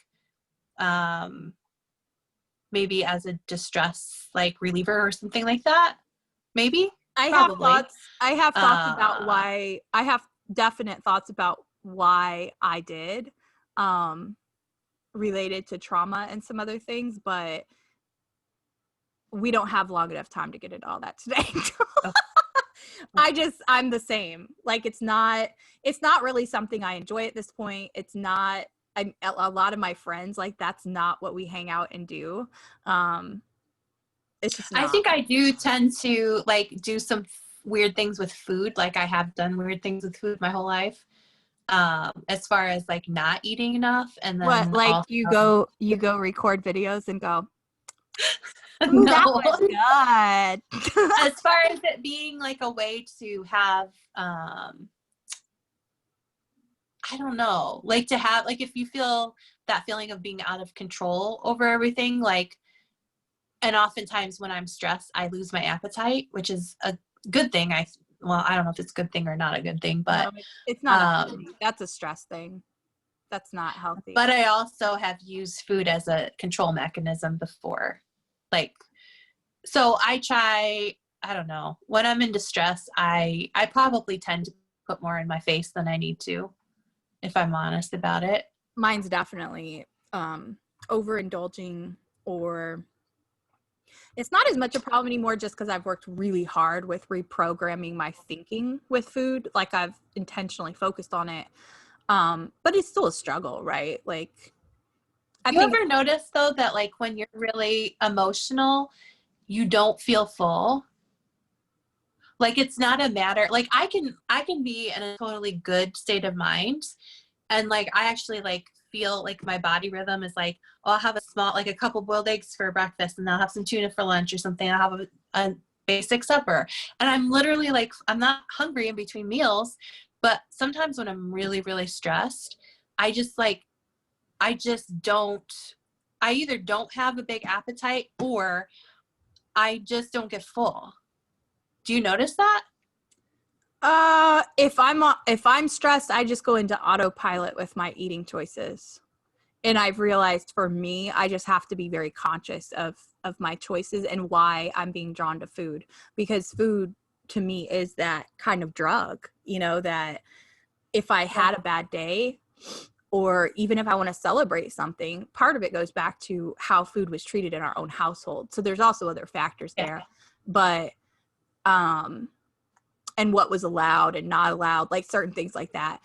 maybe as a distress like reliever or something like that. Maybe. I have thoughts about why. I have definite thoughts about why I did, related to trauma and some other things, but we don't have long enough time to get into all that today. I'm the same. Like, it's not really something I enjoy at this point. It's not, a lot of my friends, like, that's not what we hang out and do. It's just not. I think I do tend to like do some weird things with food. Like I have done weird things with food my whole life. As far as like not eating enough, and What, then like also you go record videos and go, ooh, that no. was good. As far as it being like a way to have I don't know, like to have, like if you feel that feeling of being out of control over everything, like, and oftentimes when I'm stressed, I lose my appetite, which is a good thing. Well, I don't know if it's a good thing or not a good thing, No, but it's not a healthy. That's a stress thing. That's not healthy. but I also have used food as a control mechanism before. Like, so I don't know, when I'm in distress, I probably tend to put more in my face than I need to, if I'm honest about it. Mine's definitely overindulging, or it's not as much a problem anymore just because I've worked really hard with reprogramming my thinking with food. Like I've intentionally focused on it. But it's still a struggle, right? Like I You think ever notice though that like when you're really emotional, you don't feel full? Like it's not a matter, like I can be in a totally good state of mind, and like I actually like feel like my body rhythm is like, oh, I'll have a small, like a couple boiled eggs for breakfast, and then I'll have some tuna for lunch or something. I'll have a basic supper, and I'm literally like, I'm not hungry in between meals. But sometimes when I'm really really stressed, I just like, I just don't, I either don't have a big appetite or I just don't get full. Do you notice that? if I'm stressed, I just go into autopilot with my eating choices. And I've realized for me, I just have to be very conscious of my choices and why I'm being drawn to food, because food to me is that kind of drug, that if I had a bad day, or even if I want to celebrate something, part of it goes back to how food was treated in our own household. So there's also other factors there, but and what was allowed and not allowed, like certain things like that.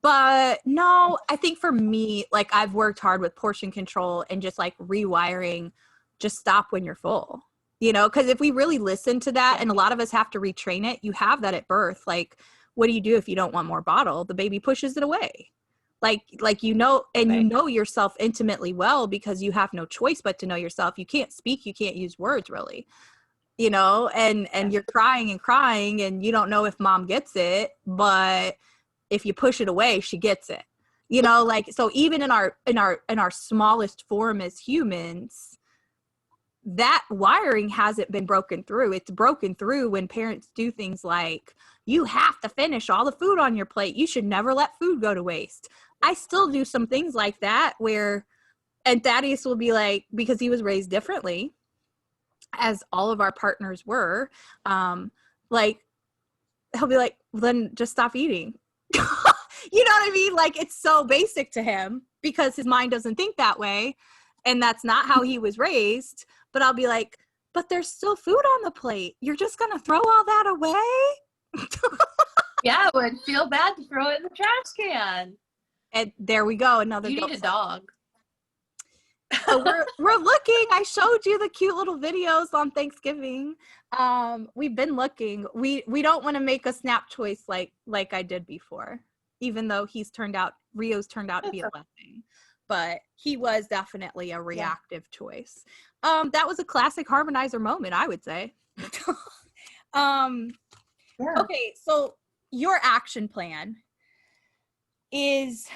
But no, I think for me, like I've worked hard with portion control and just like rewiring, just stop when you're full, because if we really listen to that, and a lot of us have to retrain it, you have that at birth. Like, what do you do if you don't want more bottle? The baby pushes it away. Like, and you know yourself intimately well because you have no choice but to know yourself. You can't speak, you can't use words really, and you're crying and crying and you don't know if mom gets it, but if you push it away, she gets it. Like, so even in our smallest form as humans, that wiring hasn't been broken through. It's broken through when parents do things like, you have to finish all the food on your plate. You should never let food go to waste. I still do some things like that and Thaddeus will be like, because he was raised differently, as all of our partners were, like, he'll be like, well, then just stop eating. You know what I mean? Like, it's so basic to him because his mind doesn't think that way. And that's not how he was raised. But I'll be like, but there's still food on the plate. You're just going to throw all that away? Yeah, it would feel bad to throw it in the trash can. And there we go. Another You need a dog. So we're looking. I showed you the cute little videos on Thanksgiving. We've been looking. We don't want to make a snap choice like I did before, even though Rio's turned out to be a blessing. But he was definitely a reactive choice. That was a classic harmonizer moment, I would say. Okay, so your action plan is,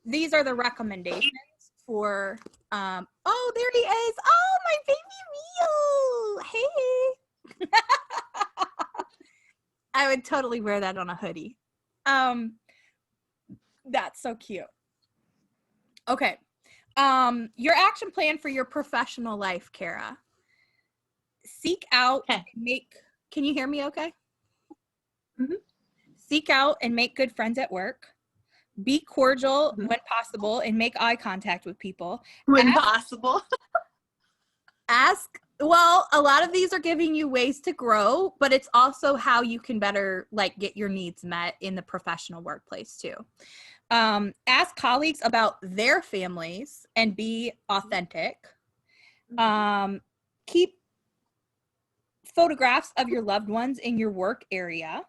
these are the recommendations for oh, there he is. Oh, my baby Rio. Hey. I would totally wear that on a hoodie. That's so cute. Okay. Your action plan for your professional life, Kara. Seek out and make, can you hear me okay? Mm-hmm. Seek out and make good friends at work. Be cordial when possible and make eye contact with people. When possible. Well, a lot of these are giving you ways to grow, but it's also how you can better like get your needs met in the professional workplace too. Ask colleagues about their families and be authentic. Keep photographs of your loved ones in your work area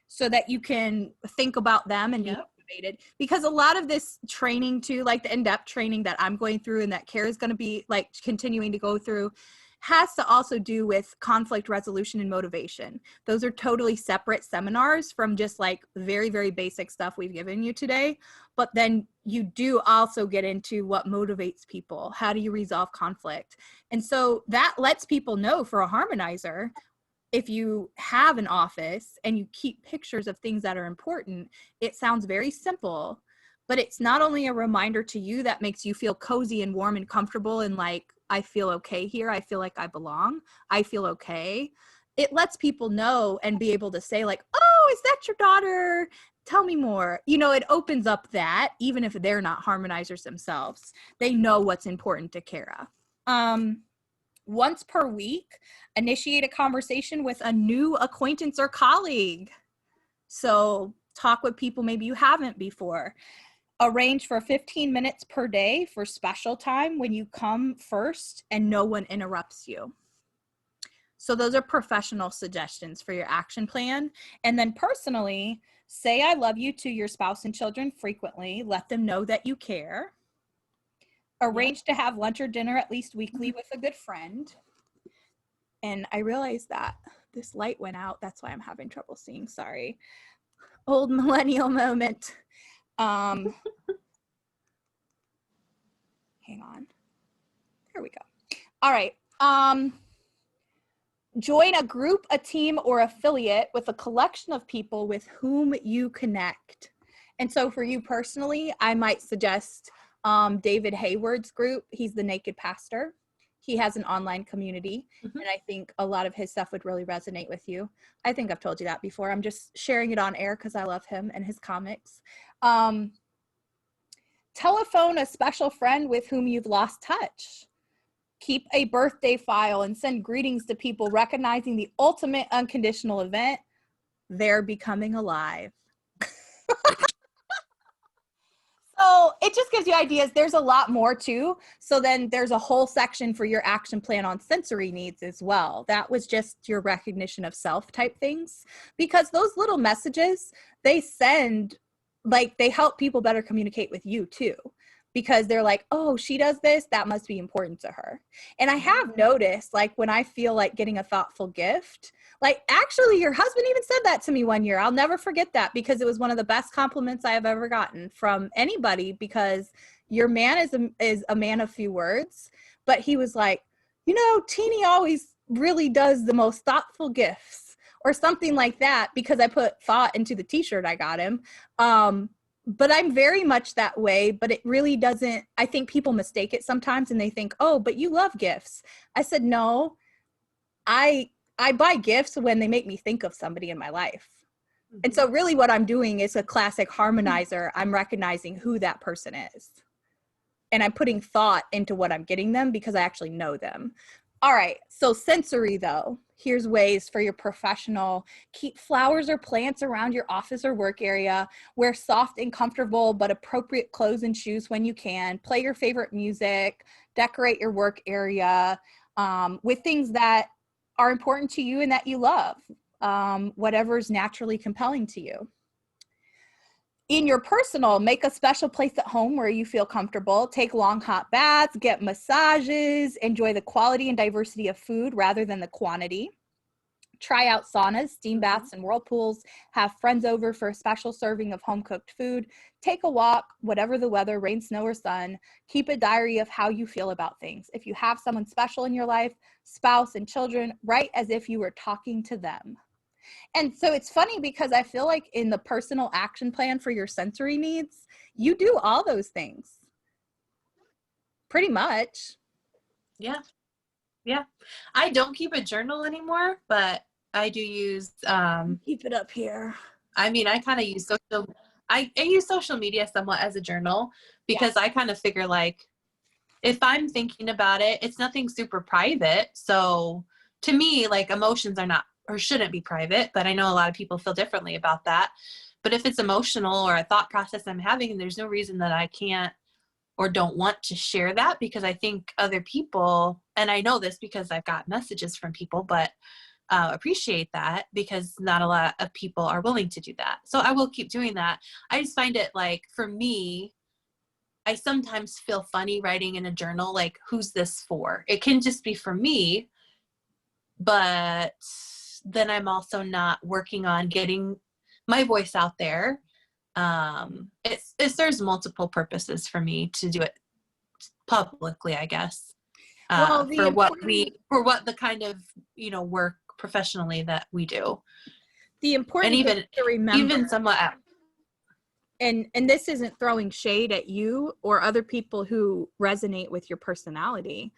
so that you can think about them and be motivated. Because a lot of this training too, like the in-depth training that I'm going through and that Kara is going to be like continuing to go through, has to also do with conflict resolution and motivation. Those are totally separate seminars from just like very, very basic stuff we've given you today. But then you do also get into what motivates people. How do you resolve conflict? And so that lets people know, for a harmonizer, if you have an office and you keep pictures of things that are important, it sounds very simple, but it's not only a reminder to you that makes you feel cozy and warm and comfortable and like, I feel okay here. I feel like I belong. I feel okay. It lets people know and be able to say like, oh, is that your daughter? Tell me more. You know, it opens up that even if they're not harmonizers themselves, they know what's important to Kara. Once per week, initiate a conversation with a new acquaintance or colleague. So talk with people maybe you haven't before. Arrange for 15 minutes per day for special time when you come first and no one interrupts you. So those are professional suggestions for your action plan. And then personally, say I love you to your spouse and children frequently. Let them know that you care. Arrange to have lunch or dinner at least weekly with a good friend. And I realized that this light went out. That's why I'm having trouble seeing. Sorry. Old millennial moment. Hang on. There we go. All right. Join a group, a team, or affiliate with a collection of people with whom you connect. And so for you personally, I might suggest David Hayward's group. He's the Naked Pastor. He has an online community, and I think a lot of his stuff would really resonate with you. I think I've told you that before. I'm just sharing it on air because I love him and his comics. Telephone a special friend with whom you've lost touch. Keep a birthday file and send greetings to people, recognizing the ultimate unconditional event, they're becoming alive. So it just gives you ideas. There's a lot more too. So then there's a whole section for your action plan on sensory needs as well. That was just your recognition of self type things, because those little messages they send, like they help people better communicate with you too, because they're like, oh, she does this, that must be important to her. And I have noticed, like when I feel like getting a thoughtful gift, like actually your husband even said that to me one year. I'll never forget that, because it was one of the best compliments I have ever gotten from anybody, because your man is a man of few words. But he was like, you know, Teeny always really does the most thoughtful gifts or something like that, because I put thought into the t-shirt I got him. But I'm very much that way, but it really doesn't, I think people mistake it sometimes and they think, oh, but you love gifts. I said, no, I buy gifts when they make me think of somebody in my life. And so really what I'm doing is a classic harmonizer. I'm recognizing who that person is. And I'm putting thought into what I'm getting them because I actually know them. All right, so sensory though, here's ways for your professional. Keep flowers or plants around your office or work area. Wear soft and comfortable but appropriate clothes and shoes when you can. Play your favorite music. Decorate your work area with things that are important to you and that you love. Whatever's naturally compelling to you. In your personal, make a special place at home where you feel comfortable. Take long hot baths, get massages, enjoy the quality and diversity of food rather than the quantity. Try out saunas, steam baths, and whirlpools. Have friends over for a special serving of home-cooked food. Take a walk, whatever the weather, rain, snow, or sun. Keep a diary of how you feel about things. If you have someone special in your life, spouse and children, write as if you were talking to them. And so it's funny because I feel like in the personal action plan for your sensory needs, you do all those things. Pretty much. Yeah. Yeah. I don't keep a journal anymore, but I do use Keep it up here. I mean, I kind of use I use social media somewhat as a journal, because I kind of figure like if I'm thinking about it, it's nothing super private. So to me, like emotions are not or shouldn't be private, but I know a lot of people feel differently about that. But if it's emotional or a thought process I'm having, there's no reason that I can't or don't want to share that, because I think other people, and I know this because I've got messages from people, but appreciate that, because not a lot of people are willing to do that. So I will keep doing that. I just find it like, for me, I sometimes feel funny writing in a journal, like, who's this for? It can just be for me, but then I'm also not working on getting my voice out there. It serves multiple purposes for me to do it publicly, I guess, Well, for what the kind of, work professionally that we do. the And important thing to remember, even somewhat, and this isn't throwing shade at you or other people who resonate with your personality,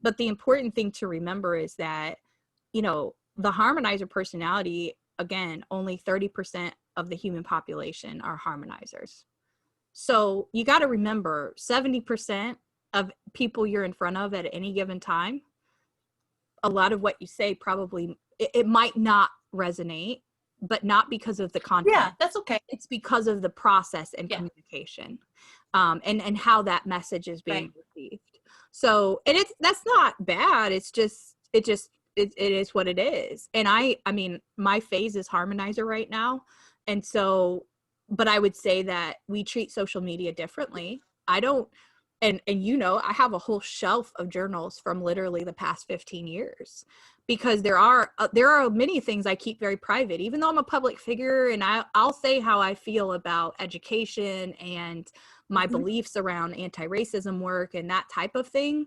but the important thing to remember is that, the harmonizer personality, again, only 30% of the human population are harmonizers. So you got to remember 70% of people you're in front of at any given time, a lot of what you say probably, it might not resonate, but not because of the content. yeah, that's okay. It's because of the process and communication, and how that message is being received. So, and that's not bad. It is what it is. And I mean, my phase is harmonizer right now. And so, but I would say that we treat social media differently. I don't, and I have a whole shelf of journals from literally the past 15 years, because there are many things I keep very private, even though I'm a public figure, and I'll say how I feel about education and my beliefs around anti-racism work and that type of thing.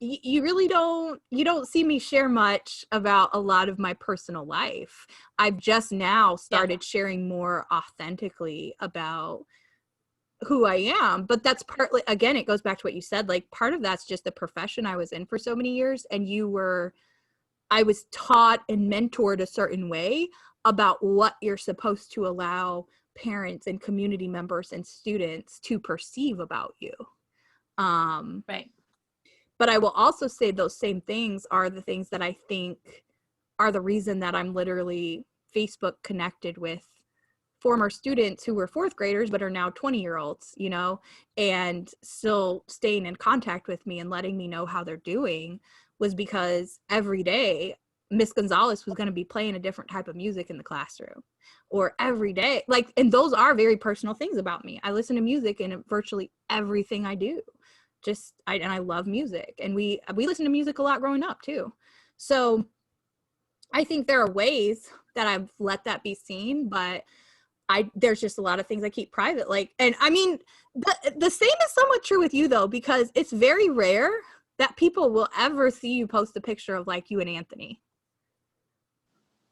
You really don't see me share much about a lot of my personal life. I've just now started sharing more authentically about who I am, but that's partly, again, it goes back to what you said, like, part of that's just the profession I was in for so many years, and I was taught and mentored a certain way about what you're supposed to allow parents and community members and students to perceive about you. Right. But I will also say those same things are the things that I think are the reason that I'm literally Facebook connected with former students who were fourth graders but are now 20-year-olds, and still staying in contact with me and letting me know how they're doing, was because every day Miss Gonzalez was going to be playing a different type of music in the classroom, or every day, like, and those are very personal things about me. I listen to music in virtually everything I do. And I love music, and we listen to music a lot growing up too. So I think there are ways that I've let that be seen, but there's just a lot of things I keep private. Like, and I mean, the same is somewhat true with you though, because it's very rare that people will ever see you post a picture of like you and Anthony,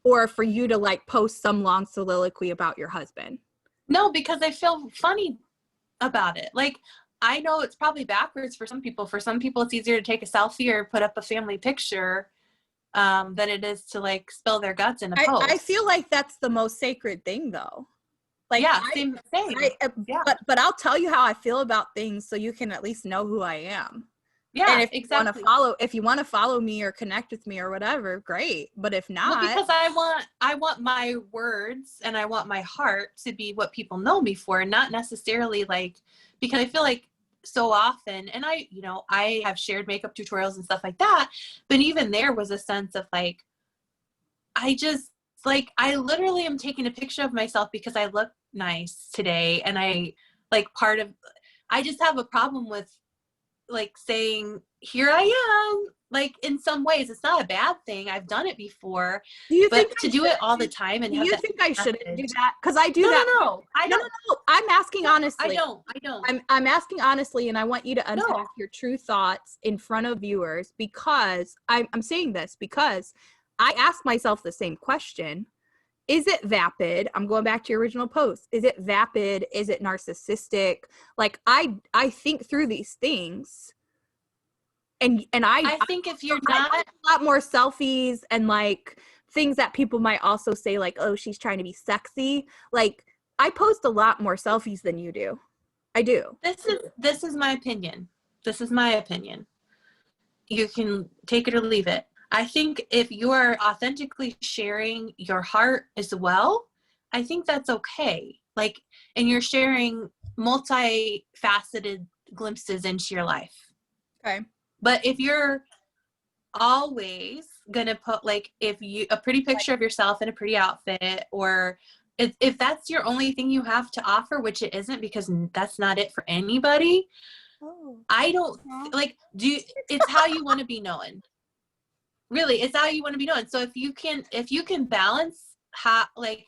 or for you to like post some long soliloquy about your husband. No, because I feel funny about it. Like, I know it's probably backwards for some people. For some people, it's easier to take a selfie or put up a family picture than it is to like spill their guts in a post. I feel like that's the most sacred thing though. Like, same. But I'll tell you how I feel about things so you can at least know who I am. Yeah, and exactly. If you want to follow me or connect with me or whatever, great. But if not, because I want my words and I want my heart to be what people know me for, not necessarily like, because I feel like so often, and I have shared makeup tutorials and stuff like that, but even there was a sense of like, I literally am taking a picture of myself because I look nice today, and I just have a problem with like saying, here I am. Like, in some ways it's not a bad thing. I've done it before, but to do it all the time and do have you that think I shouldn't do that? Because I do that. No, I don't. No, I'm asking honestly. I don't. I'm asking honestly, and I want you to unpack your true thoughts in front of viewers, because I'm saying this because I ask myself the same question. Is it vapid? I'm going back to your original post. Is it vapid? Is it narcissistic? Like, I think through these things, and I think if you're not a lot more selfies and like things that people might also say like, oh, she's trying to be sexy. Like, I post a lot more selfies than you do. I do. This is my opinion. This is my opinion. You can take it or leave it. I think if you're authentically sharing your heart as well, I think that's okay. Like, and you're sharing multifaceted glimpses into your life. Okay. But if you're always gonna put like a pretty picture of yourself in a pretty outfit, or if that's your only thing you have to offer, which it isn't, because that's not it for anybody. I don't like it's how you want to be known. Really, it's how you want to be known. So if you can balance how, like,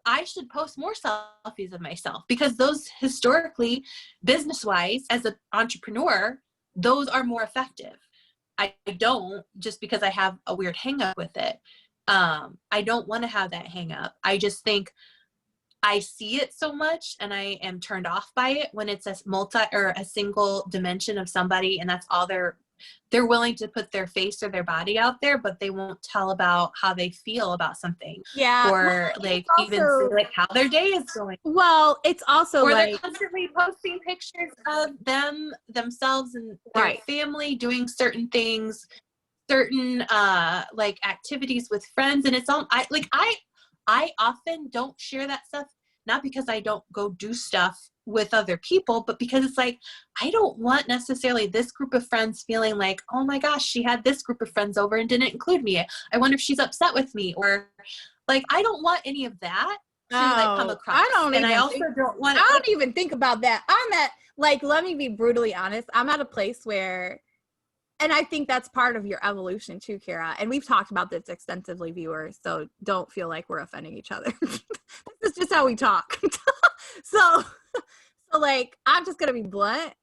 I should post more selfies of myself, because those historically, business wise, as an entrepreneur, those are more effective. I don't, just because I have a weird hang up with it. I don't want to have that hang up. I just think I see it so much and I am turned off by it when it's a single dimension of somebody, and that's all they're willing to put their face or their body out there, but they won't tell about how they feel about something. Yeah. Or like even say like how their day is going. Well, it's also or like, they're constantly posting pictures of themselves and their family doing certain things, certain like activities with friends, and it's all I often don't share that stuff, not because I don't go do stuff with other people, but because it's like, I don't want necessarily this group of friends feeling like, oh my gosh, she had this group of friends over and didn't include me. I wonder if she's upset with me, or like, I don't want any of that to like come across. I don't even think about that. I'm at, like, let me be brutally honest. I'm at a place where, and I think that's part of your evolution too, Kara. And we've talked about this extensively, viewers, so don't feel like we're offending each other. This is just how we talk. So like, I'm just gonna be blunt.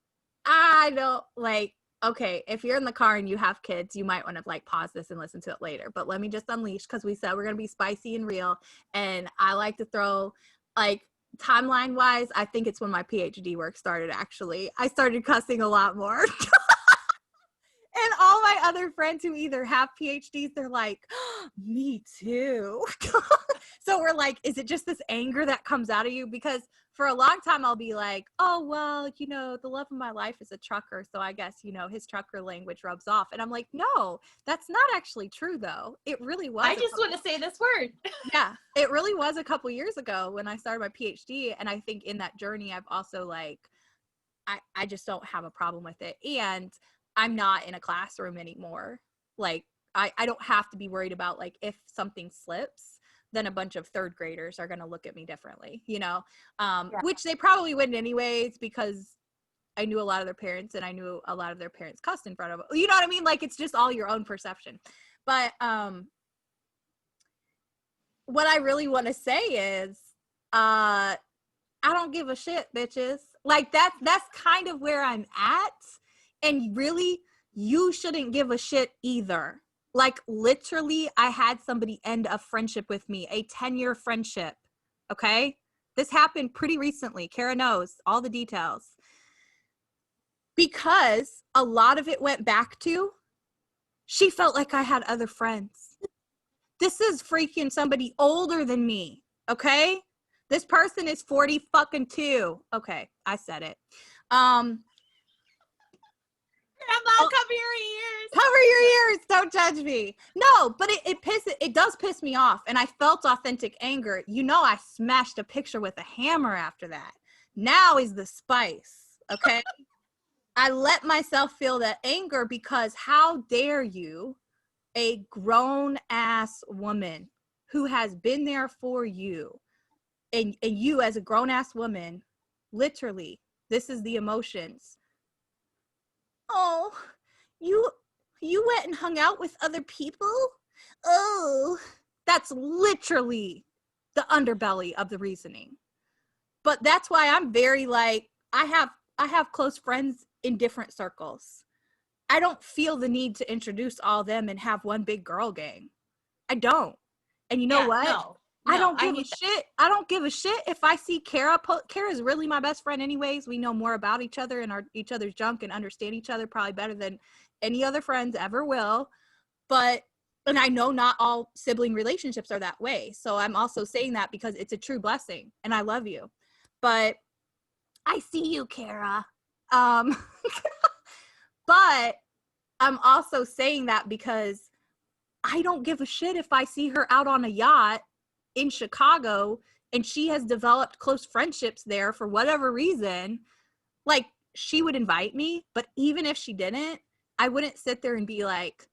I don't like, okay, if you're in the car and you have kids, you might want to like pause this and listen to it later. But let me just unleash, because we said we're gonna be spicy and real. And I like to throw, like, timeline wise, I think it's when my PhD work started, actually. I started cussing a lot more. And all my other friends who either have PhDs, they're like, oh, me too. So we're like, is it just this anger that comes out of you? Because for a long time, I'll be like, oh, well, you know, the love of my life is a trucker. So I guess, you know, his trucker language rubs off. And I'm like, no, that's not actually true, though. It really was. I just want to say this word. Yeah, it really was a couple years ago when I started my PhD. And I think in that journey, I've also like, I just don't have a problem with it. And I'm not in a classroom anymore. Like, I don't have to be worried about, like, if something slips, then a bunch of third graders are going to look at me differently, you know, which they probably wouldn't anyways, because I knew a lot of their parents and I knew a lot of their parents cussed in front of them. You know what I mean? Like, it's just all your own perception. But what I really want to say is, I don't give a shit, bitches. Like, that's kind of where I'm at. And really, you shouldn't give a shit either. Like, literally, I had somebody end a friendship with me, a 10-year friendship. Okay? This happened pretty recently. Kara knows all the details. Because a lot of it went back to, she felt like I had other friends. This is freaking somebody older than me. Okay? This person is 40 fucking 2. Okay, I said it. Grandma, cover your ears. Cover your ears. Don't judge me. No, but it does piss me off. And I felt authentic anger. You know, I smashed a picture with a hammer after that. Now is the spice. Okay. I let myself feel that anger because how dare you, a grown ass woman who has been there for you, and you as a grown ass woman, literally, this is the emotions. Oh, you went and hung out with other people? Oh, that's literally the underbelly of the reasoning. But that's why I'm very like, I have close friends in different circles. I don't feel the need to introduce all of them and have one big girl gang. I don't. And you know what? No, I don't give a shit. I don't give a shit if I see Kara. Kara's really my best friend anyways. We know more about each other and each other's junk and understand each other probably better than any other friends ever will. But, and I know not all sibling relationships are that way. So I'm also saying that because it's a true blessing and I love you. But I see you, Kara. But I'm also saying that because I don't give a shit if I see her out on a yacht in Chicago and she has developed close friendships there for whatever reason, like she would invite me, but even if she didn't, I wouldn't sit there and be like,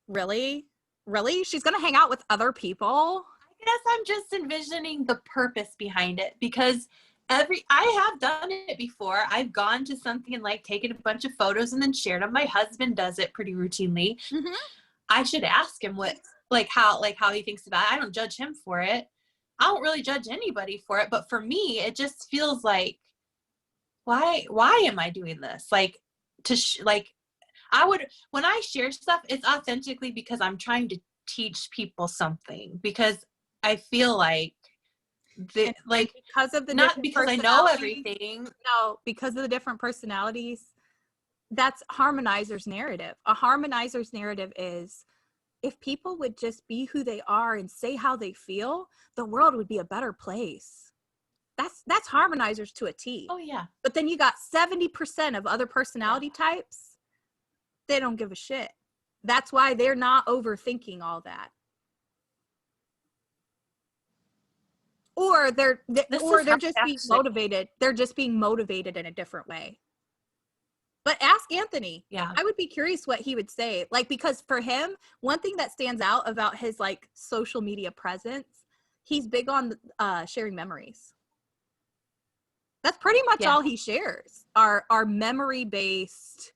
really? Really? She's going to hang out with other people? I guess I'm just envisioning the purpose behind it, because I have done it before. I've gone to something and like taken a bunch of photos and then shared them. My husband does it pretty routinely. Mm-hmm. I should ask him how he thinks about it. I don't judge him for it. I don't really judge anybody for it, but for me, it just feels like, why am I doing this? Like, when I share stuff, it's authentically because I'm trying to teach people something, because I feel like because of the not because I know everything. No, because of the different personalities. That's harmonizer's narrative. A harmonizer's narrative is, if people would just be who they are and say how they feel, the world would be a better place. That's harmonizers to a T. Oh yeah. But then you got 70% of other personality types. They don't give a shit. That's why they're not overthinking all that. Or they're just being motivated. They're just being motivated in a different way. But ask Anthony. Yeah. I would be curious what he would say. Like, because for him, one thing that stands out about his like social media presence, he's big on sharing memories. That's pretty much all he shares are memory-based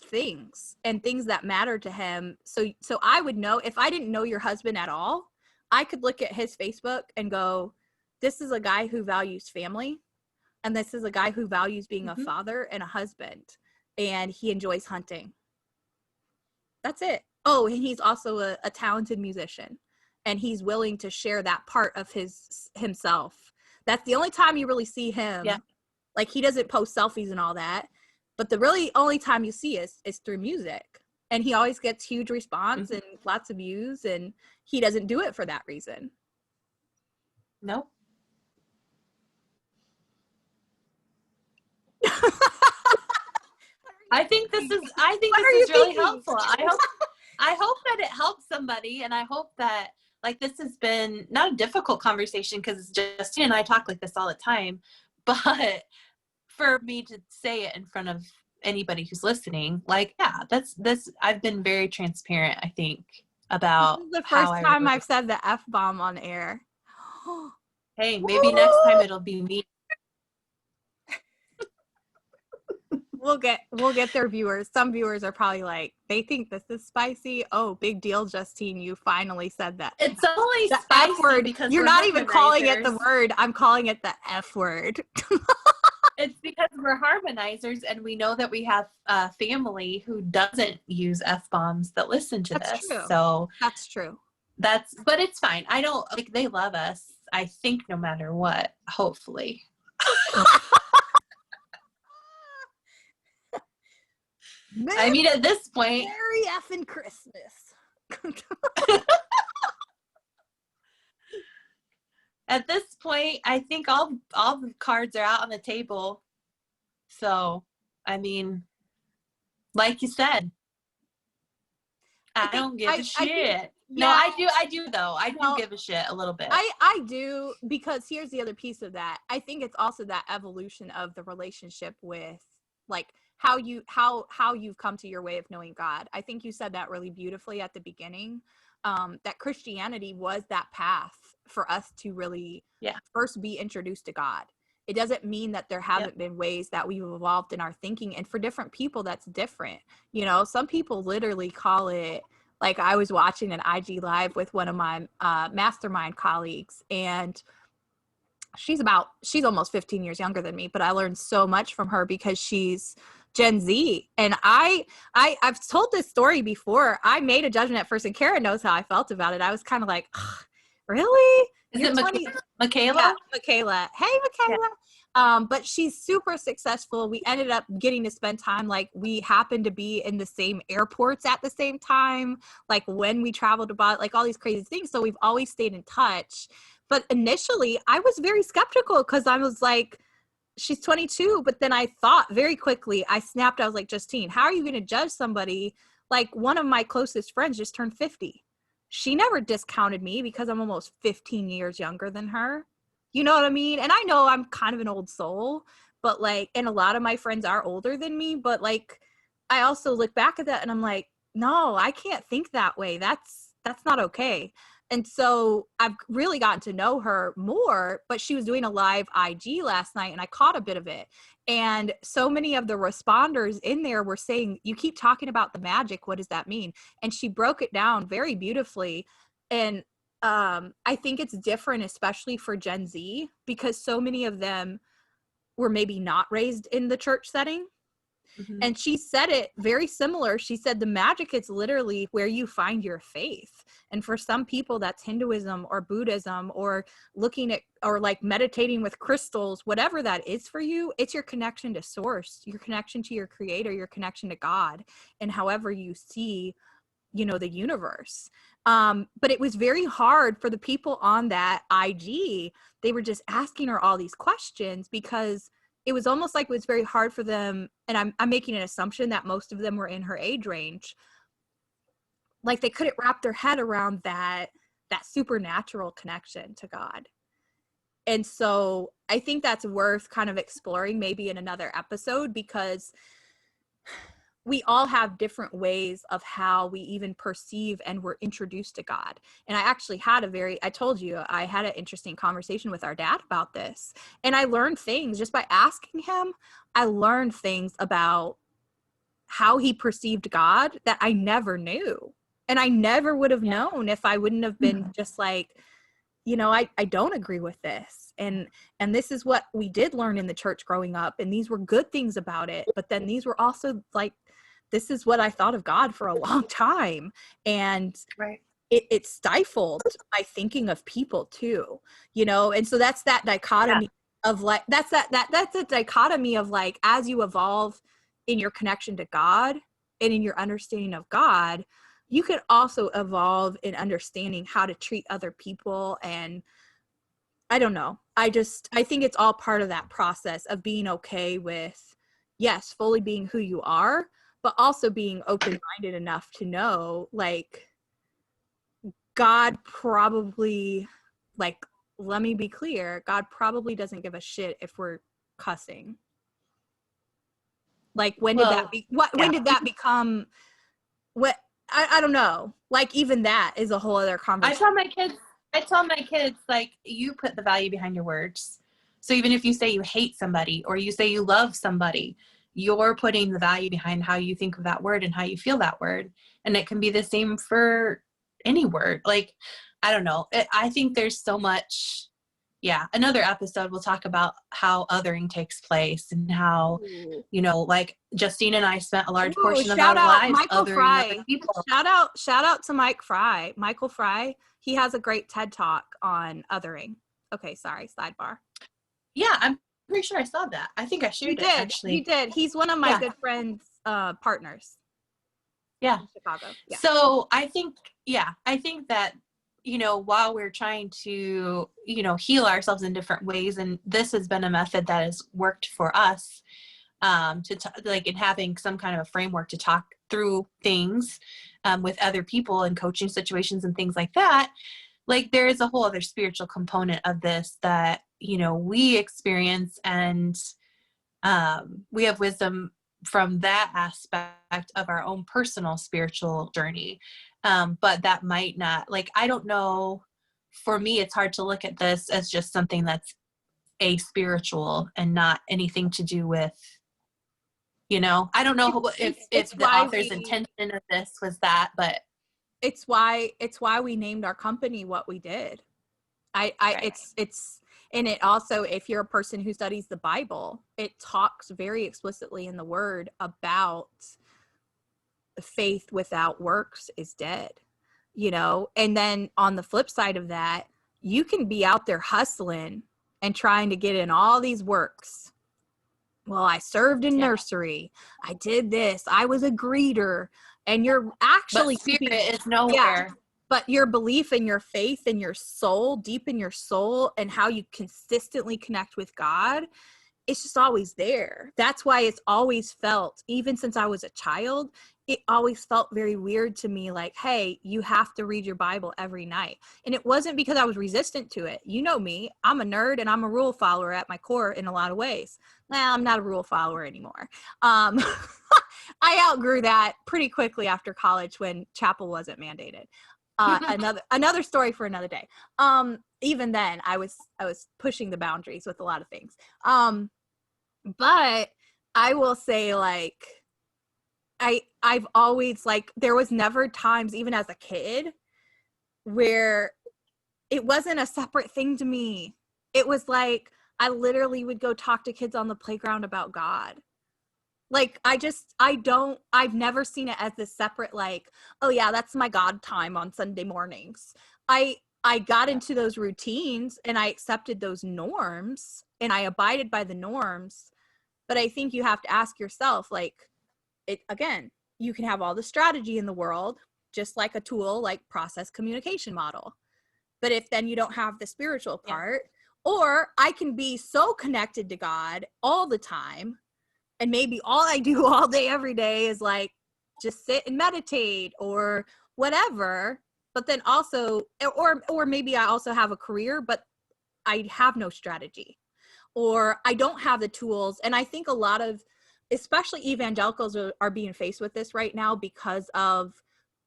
things and things that matter to him. So I would know, if I didn't know your husband at all, I could look at his Facebook and go, this is a guy who values family. And this is a guy who values being a father and a husband. And he enjoys hunting. That's it. Oh, and he's also a talented musician. And he's willing to share that part of himself. That's the only time you really see him. Yeah. Like, he doesn't post selfies and all that. But the really only time you see is through music. And he always gets huge response and lots of views. And he doesn't do it for that reason. Nope. I think this is really helpful. I hope that it helps somebody, and I hope that, like, this has been not a difficult conversation, because Justine and I talk like this all the time, but for me to say it in front of anybody who's listening, like, yeah, that's I've been very transparent, I think, about this is the first time I've said the F-bomb on air. Hey, maybe next time it'll be me. We'll get their viewers. Some viewers are probably like, they think this is spicy. Oh, big deal, Justine. You finally said that. It's only the spicy F word. because you're not even calling it the word. I'm calling it the F word. It's because we're harmonizers, and we know that we have a family who doesn't use F-bombs that listen to this. True. So that's true. But it's fine. I don't, like, they love us, I think, no matter what, hopefully. I mean, at this point, Merry effing Christmas. At this point, I think all the cards are out on the table. So, I mean, like you said, I don't give a shit. No, I do though. I do give a shit a little bit. I do, because here's the other piece of that. I think it's also that evolution of the relationship with, like, how you've come to your way of knowing God. I think you said that really beautifully at the beginning, that Christianity was that path for us to really first be introduced to God. It doesn't mean that there haven't been ways that we've evolved in our thinking, and for different people that's different. You know, some people literally call it, like, I was watching an IG live with one of my mastermind colleagues, and she's almost 15 years younger than me, but I learned so much from her because she's Gen Z. And I've told this story before. I made a judgment at first, and Karen knows how I felt about it. I was kind of like, really? Is it Michaela? Yeah, Michaela. Hey, Michaela. Yeah. But she's super successful. We ended up getting to spend time, like, we happened to be in the same airports at the same time, like when we traveled abroad, like all these crazy things. So we've always stayed in touch. But initially I was very skeptical, because I was like, she's 22. But then I thought very quickly, I snapped. I was like, Justine, how are you going to judge somebody? Like, one of my closest friends just turned 50. she never discounted me because I'm almost 15 years younger than her. You know what I mean? And I know I'm kind of an old soul, but like, and a lot of my friends are older than me, but like, I also look back at that and I'm like, no, I can't think that way. That's not okay. And so I've really gotten to know her more, but she was doing a live IG last night and I caught a bit of it. And so many of the responders in there were saying, you keep talking about the magic. What does that mean? And she broke it down very beautifully. And I think it's different, especially for Gen Z, because so many of them were maybe not raised in the church setting. Mm-hmm. And she said it very similar. She said the magic is literally where you find your faith. And for some people, that's Hinduism or Buddhism or looking at or like meditating with crystals, whatever that is for you, it's your connection to source, your connection to your creator, your connection to God, and however you see, you know, the universe. But it was very hard for the people on that IG. They were just asking her all these questions because it was almost like it was very hard for them. And I'm making an assumption that most of them were in her age range. Like they couldn't wrap their head around that supernatural connection to God. And so I think that's worth kind of exploring maybe in another episode, because we all have different ways of how we even perceive and were introduced to God. And I actually had I told you, I had an interesting conversation with our dad about this. And I learned things just by asking him. I learned things about how he perceived God that I never knew. And I never would have known if I wouldn't have been just like, you know, I don't agree with this. And this is what we did learn in the church growing up. And these were good things about it. But then these were also like, this is what I thought of God for a long time. And Right. it stifled my thinking of people too, you know? And so that's that dichotomy of like, that's a dichotomy of like, as you evolve in your connection to God and in your understanding of God, you could also evolve in understanding how to treat other people. And I don't know. I think it's all part of that process of being okay with, yes, fully being who you are, but also being open-minded enough to know, like, God probably, like, let me be clear, God probably doesn't give a shit if we're cussing. Like, when did that become, what, I don't know. Like, even that is a whole other conversation. I tell my kids, like, you put the value behind your words. So even if you say you hate somebody or you say you love somebody, you're putting the value behind how you think of that word and how you feel that word. And it can be the same for any word. Like, I don't know. I think there's so much. Yeah. Another episode, we'll talk about how othering takes place and how, you know, like Justine and I spent a large portion of our lives othering other people. Shout out to Michael Fry. He has a great TED talk on othering. Okay. Sorry. Sidebar. Yeah. I'm pretty sure I saw that. I think I shared it actually. You did. He's one of my good friends, partners. Yeah. In Chicago. Yeah. So I think that, you know, while we're trying to, you know, heal ourselves in different ways, and this has been a method that has worked for us, like in having some kind of a framework to talk through things with other people and coaching situations and things like that. Like there is a whole other spiritual component of this that, you know, we experience, and we have wisdom from that aspect of our own personal spiritual journey. But that might not, like, I don't know, for me, it's hard to look at this as just something that's a spiritual and not anything to do with, you know, I don't know if the author's intention of this was that, but it's why we named our company what we did. Right. It's, and it also, if you're a person who studies the Bible, it talks very explicitly in the word about faith without works is dead, you know? And then on the flip side of that, you can be out there hustling and trying to get in all these works. Well, I served in nursery. I did this. I was a greeter. And you're actually, but spirit is nowhere. Yeah, but your belief and your faith and your soul, deep in your soul, and how you consistently connect with God, it's just always there. That's why it's always felt, even since I was a child, it always felt very weird to me, like, hey, you have to read your Bible every night. And it wasn't because I was resistant to it. You know me, I'm a nerd and I'm a rule follower at my core in a lot of ways. Well, I'm not a rule follower anymore. I outgrew that pretty quickly after college when chapel wasn't mandated. Another story for another day. Even then I was pushing the boundaries with a lot of things. But I will say, like, I've always, like, there was never times, even as a kid, where it wasn't a separate thing to me. It was like, I literally would go talk to kids on the playground about God. Like, I've never seen it as this separate, like, oh yeah, that's my God time on Sunday mornings. I got into those routines and I accepted those norms and I abided by the norms. But I think you have to ask yourself, like, it again, you can have all the strategy in the world, just like a tool like process communication model. But if then you don't have the spiritual part, or I can be so connected to God all the time, and maybe all I do all day, every day is like just sit and meditate or whatever. But then also, or maybe I also have a career, but I have no strategy, or I don't have the tools. And I think a lot of, especially evangelicals, are being faced with this right now because of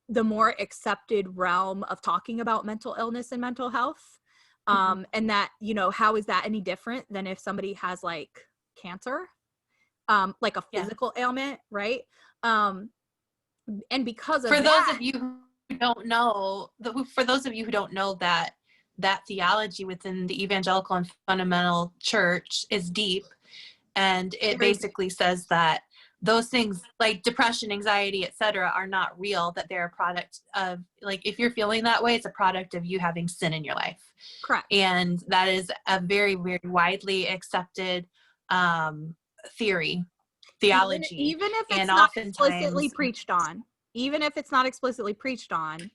the more accepted realm of talking about mental illness and mental health. And that, you know, how is that any different than if somebody has like cancer, like a physical ailment, right? And because of For that, those of you who don't know, for those of you who don't know that theology within the evangelical and fundamental church is deep, and it basically says that those things like depression, anxiety, etc., are not real, that they're a product of, like, if you're feeling that way, it's a product of you having sin in your life. correct. And that is a very, very widely accepted theology. Even if it's and not oftentimes explicitly preached on, even if it's not explicitly preached on,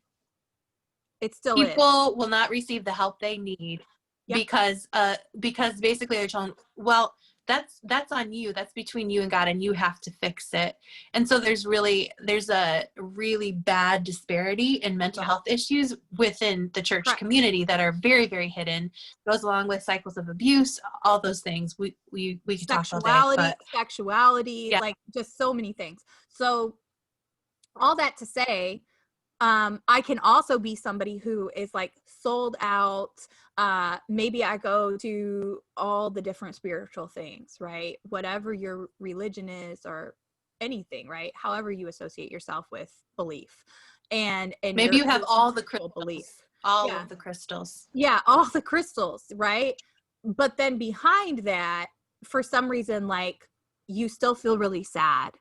it still is. people will not receive the help they need. Yep. Because basically they're told, well, that's on you, that's between you and God, and you have to fix it. And so there's a really bad disparity in mental health issues within the church community that are very, very hidden. Goes along with cycles of abuse, all those things. We could talk all day, but sexuality, like just so many things. So all that to say, I can also be somebody who is like sold out. Maybe I go to all the different spiritual things, right? Whatever your religion is or anything, right? However you associate yourself with belief. And maybe you have all the crystal belief. All of the crystals. Yeah, all the crystals, right? But then behind that, for some reason, like, you still feel really sad,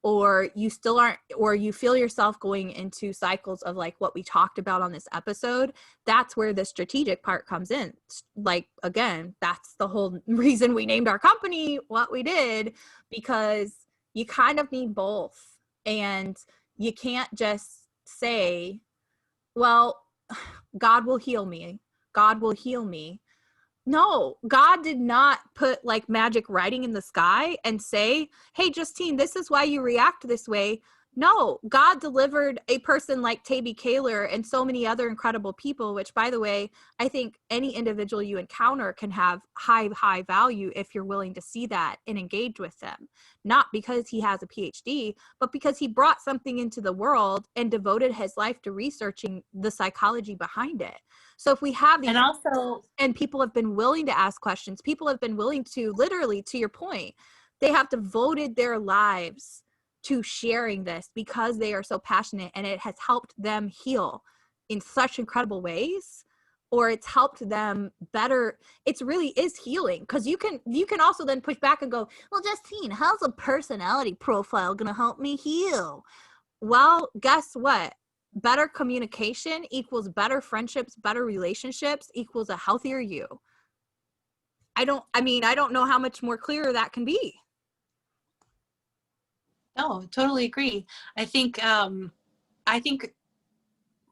or you still aren't, or you feel yourself going into cycles of like what we talked about on this episode. That's where the strategic part comes in. Like, again, that's the whole reason we named our company what we did, because you kind of need both. And you can't just say, well, God will heal me. God will heal me. No, God did not put like magic writing in the sky and say, hey, Justine, this is why you react this way. No, God delivered a person like Tabby Kaler and so many other incredible people, which, by the way, I think any individual you encounter can have high value if you're willing to see that and engage with them. Not because he has a PhD, but because he brought something into the world and devoted his life to researching the psychology behind it. So if we have these, and people have been willing to ask questions, people have been willing to, literally, to your point, they have devoted their lives to sharing this because they are so passionate, and it has helped them heal in such incredible ways, or it's helped them better. It really is healing, because you can also then push back and go, well, Justine, how's a personality profile going to help me heal? Well, guess what? Better communication equals better friendships, better relationships equals a healthier you. I don't know how much more clearer that can be. No, totally agree. I think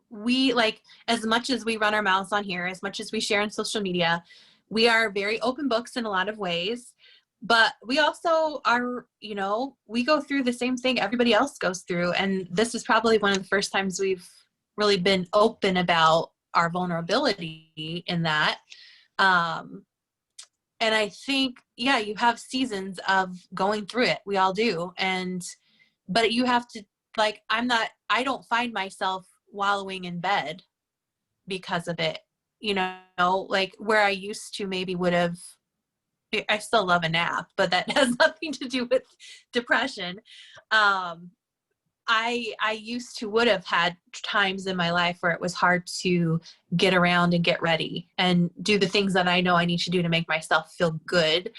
we, like, as much as we run our mouths on here, as much as we share on social media, we are very open books in a lot of ways. But we also are, you know, we go through the same thing everybody else goes through. And this is probably one of the first times we've really been open about our vulnerability in that. And I think, yeah, you have seasons of going through it. We all do. But you have to, like, I don't find myself wallowing in bed because of it, you know, like where I used to maybe would have, I still love a nap, but that has nothing to do with depression. I used to would have had times in my life where it was hard to get around and get ready and do the things that I know I need to do to make myself feel good.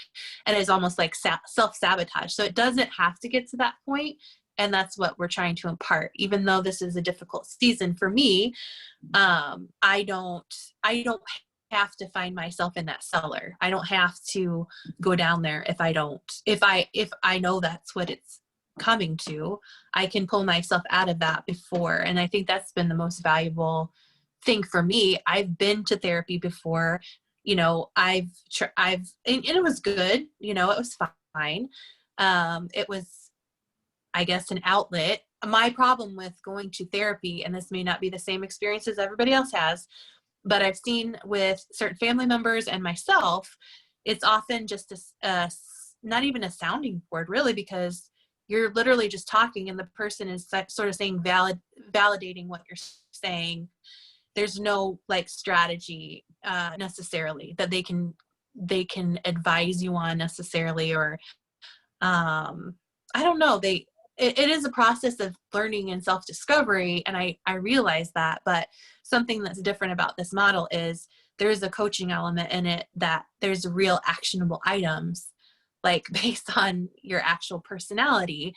And it's almost like self-sabotage. So it doesn't have to get to that point. And that's what we're trying to impart. Even though this is a difficult season for me, I don't have to find myself in that cellar. I don't have to go down there if I know that's what it's coming to. I can pull myself out of that before. And I think that's been the most valuable thing for me. I've been to therapy before, you know, and it was good, you know, it was fine. It was, I guess, an outlet. My problem with going to therapy, and this may not be the same experience as everybody else has, but I've seen with certain family members and myself, it's often just not even a sounding board really, because you're literally just talking and the person is sort of saying validating what you're saying. There's no like strategy necessarily that they can advise you on necessarily, or I don't know. It is a process of learning and self-discovery, and I realize that, but something that's different about this model is there's a coaching element in it, that there's real actionable items, like based on your actual personality,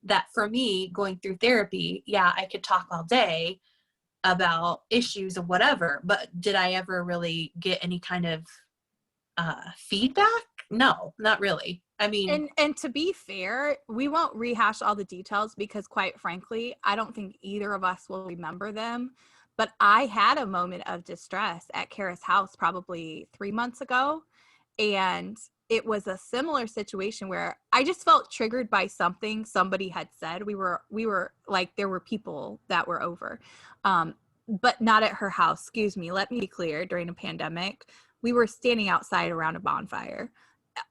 that for me, going through therapy, yeah, I could talk all day about issues of whatever, but did I ever really get any kind of feedback? No, not really. I mean, and to be fair, we won't rehash all the details because quite frankly, I don't think either of us will remember them. But I had a moment of distress at Kara's house probably 3 months ago. And it was a similar situation where I just felt triggered by something somebody had said. We were like, there were people that were over, but not at her house. Excuse me. Let me be clear. During a pandemic, we were standing outside around a bonfire,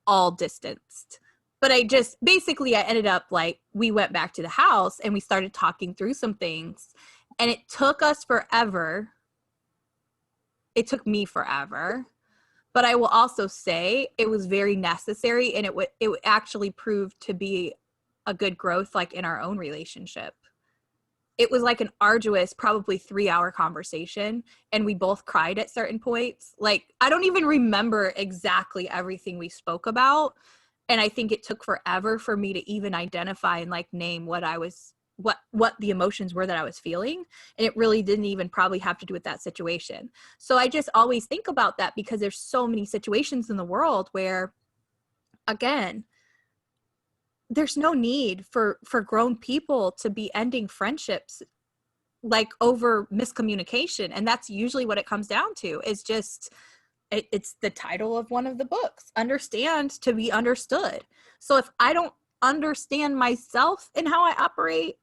all distanced. But I ended up like, we went back to the house and we started talking through some things, and it took us forever. It took me forever. But I will also say it was very necessary, and it actually proved to be a good growth, like in our own relationship. It was like an arduous, probably 3-hour conversation, and we both cried at certain points. Like, I don't even remember exactly everything we spoke about. And I think it took forever for me to even identify and like name what the emotions were that I was feeling. And it really didn't even probably have to do with that situation. So I just always think about that because there's so many situations in the world where, again, there's no need for grown people to be ending friendships like over miscommunication. And that's usually what it comes down to, is just, it's the title of one of the books, understand to be understood. So if I don't understand myself and how I operate,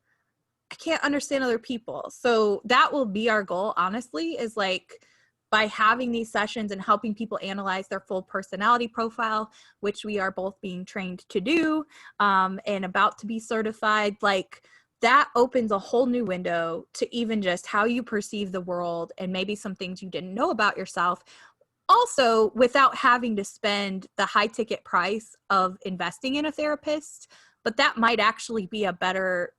I can't understand other people. So that will be our goal, honestly, is like, by having these sessions and helping people analyze their full personality profile, which we are both being trained to do, and about to be certified, like that opens a whole new window to even just how you perceive the world and maybe some things you didn't know about yourself. Also, without having to spend the high ticket price of investing in a therapist, but that might actually be a better,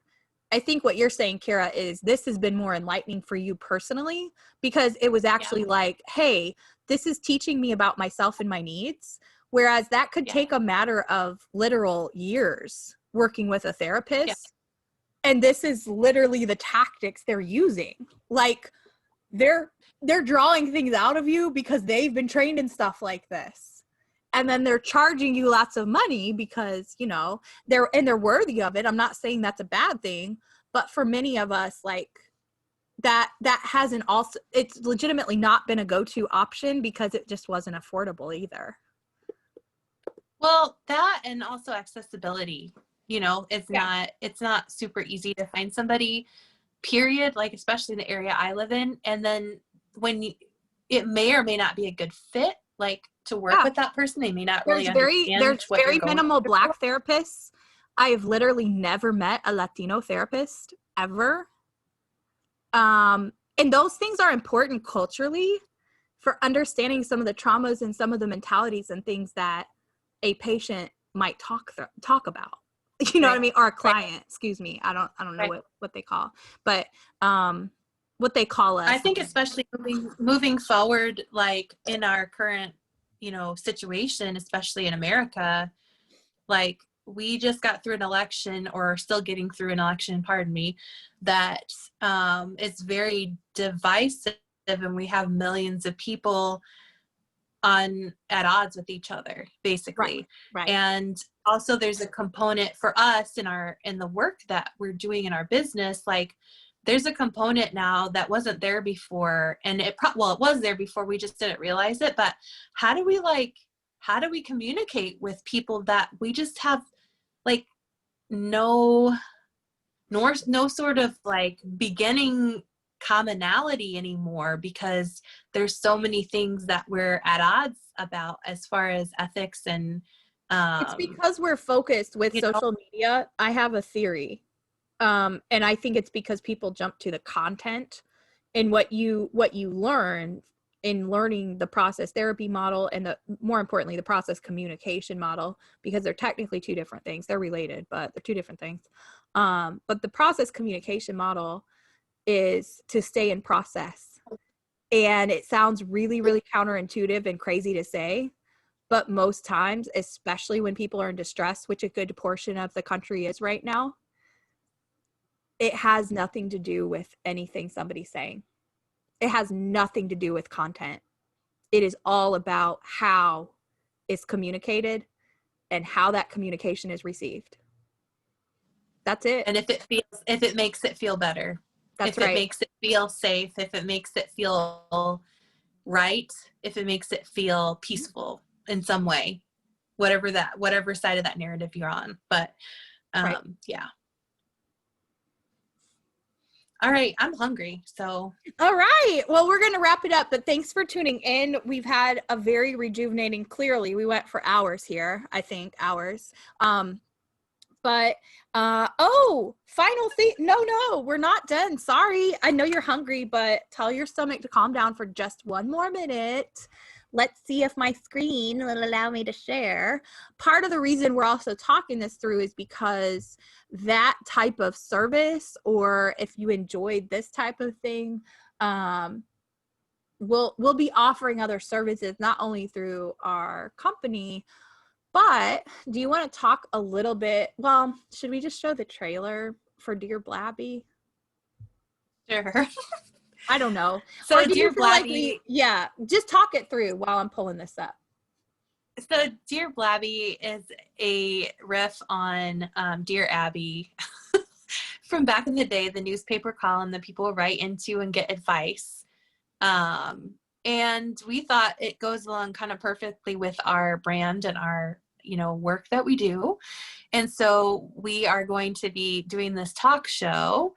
I think what you're saying, Kara, is this has been more enlightening for you personally, because it was actually like, hey, this is teaching me about myself and my needs. Whereas that could take a matter of literal years working with a therapist. And this is literally the tactics they're using. Like they're drawing things out of you because they've been trained in stuff like this. And then they're charging you lots of money because, you know, they're worthy of it. I'm not saying that's a bad thing, but for many of us, like that hasn't also, it's legitimately not been a go-to option because it just wasn't affordable either. Well, that and also accessibility, Yeah. it's not super easy to find somebody, period, like especially in the area I live in. And then when it may or may not be a good fit, like to work Yeah. with that person, they may not really There's understand what you're very going minimal through. Black therapists. I have literally never met a Latino therapist ever. And those things are important culturally for understanding some of the traumas and some of the mentalities and things that a patient might talk about. You know what I Right, mean? Or a right, client, excuse me. I don't know right. what they call, but what they call I us. think especially moving forward, like in our current, situation, especially in America, like we just got through an election, or are still getting through an election, pardon me, that it's very divisive, and we have millions of people at odds with each other, Right, basically. right. And also there's a component for us in the work that we're doing in our business, like there's a component now that wasn't there before, and it was there before, we just didn't realize it. But how do we communicate with people that we just have like no no sort of like beginning commonality anymore, because there's so many things that we're at odds about as far as ethics and It's um because we're focused with you know social media. I have a theory. And I think it's because people jump to the content and what you learn in learning the process therapy model and more importantly the process communication model, because they're technically two different things. They're related, but they're two different things. But the process communication model is to stay in process. And it sounds really, really counterintuitive and crazy to say, but most times, especially when people are in distress, which a good portion of the country is right now, it has nothing to do with anything somebody's saying. It has nothing to do with content. It is all about how it's communicated and how that communication is received. That's it. and if it makes it feel better, That's if it right. makes it feel safe, if it makes it feel right, if it makes it feel peaceful in some way, whatever side of that narrative you're on. But Right. yeah. All right, I'm hungry, so All right. Well, we're going to wrap it up, but thanks for tuning in. We've had a very rejuvenating, clearly, we went for hours here, I think, hours. But final thing. No, we're not done. Sorry. I know you're hungry, but tell your stomach to calm down for just one more minute. Let's see if my screen will allow me to share. Part of the reason we're also talking this through is because that type of service, or if you enjoyed this type of thing, we'll be offering other services, not only through our company, but do you want to talk a little bit? Well, should we just show the trailer for Dear Blabby? sure. I don't know. Or So do you Dear feel like Blabby, just talk it through while I'm pulling this up. Dear Blabby is a riff on Dear Abby from back in the day, the newspaper column that people would write into and get advice. And we thought it goes along kind of perfectly with our brand and our work that we do. And so we are going to be doing this talk show,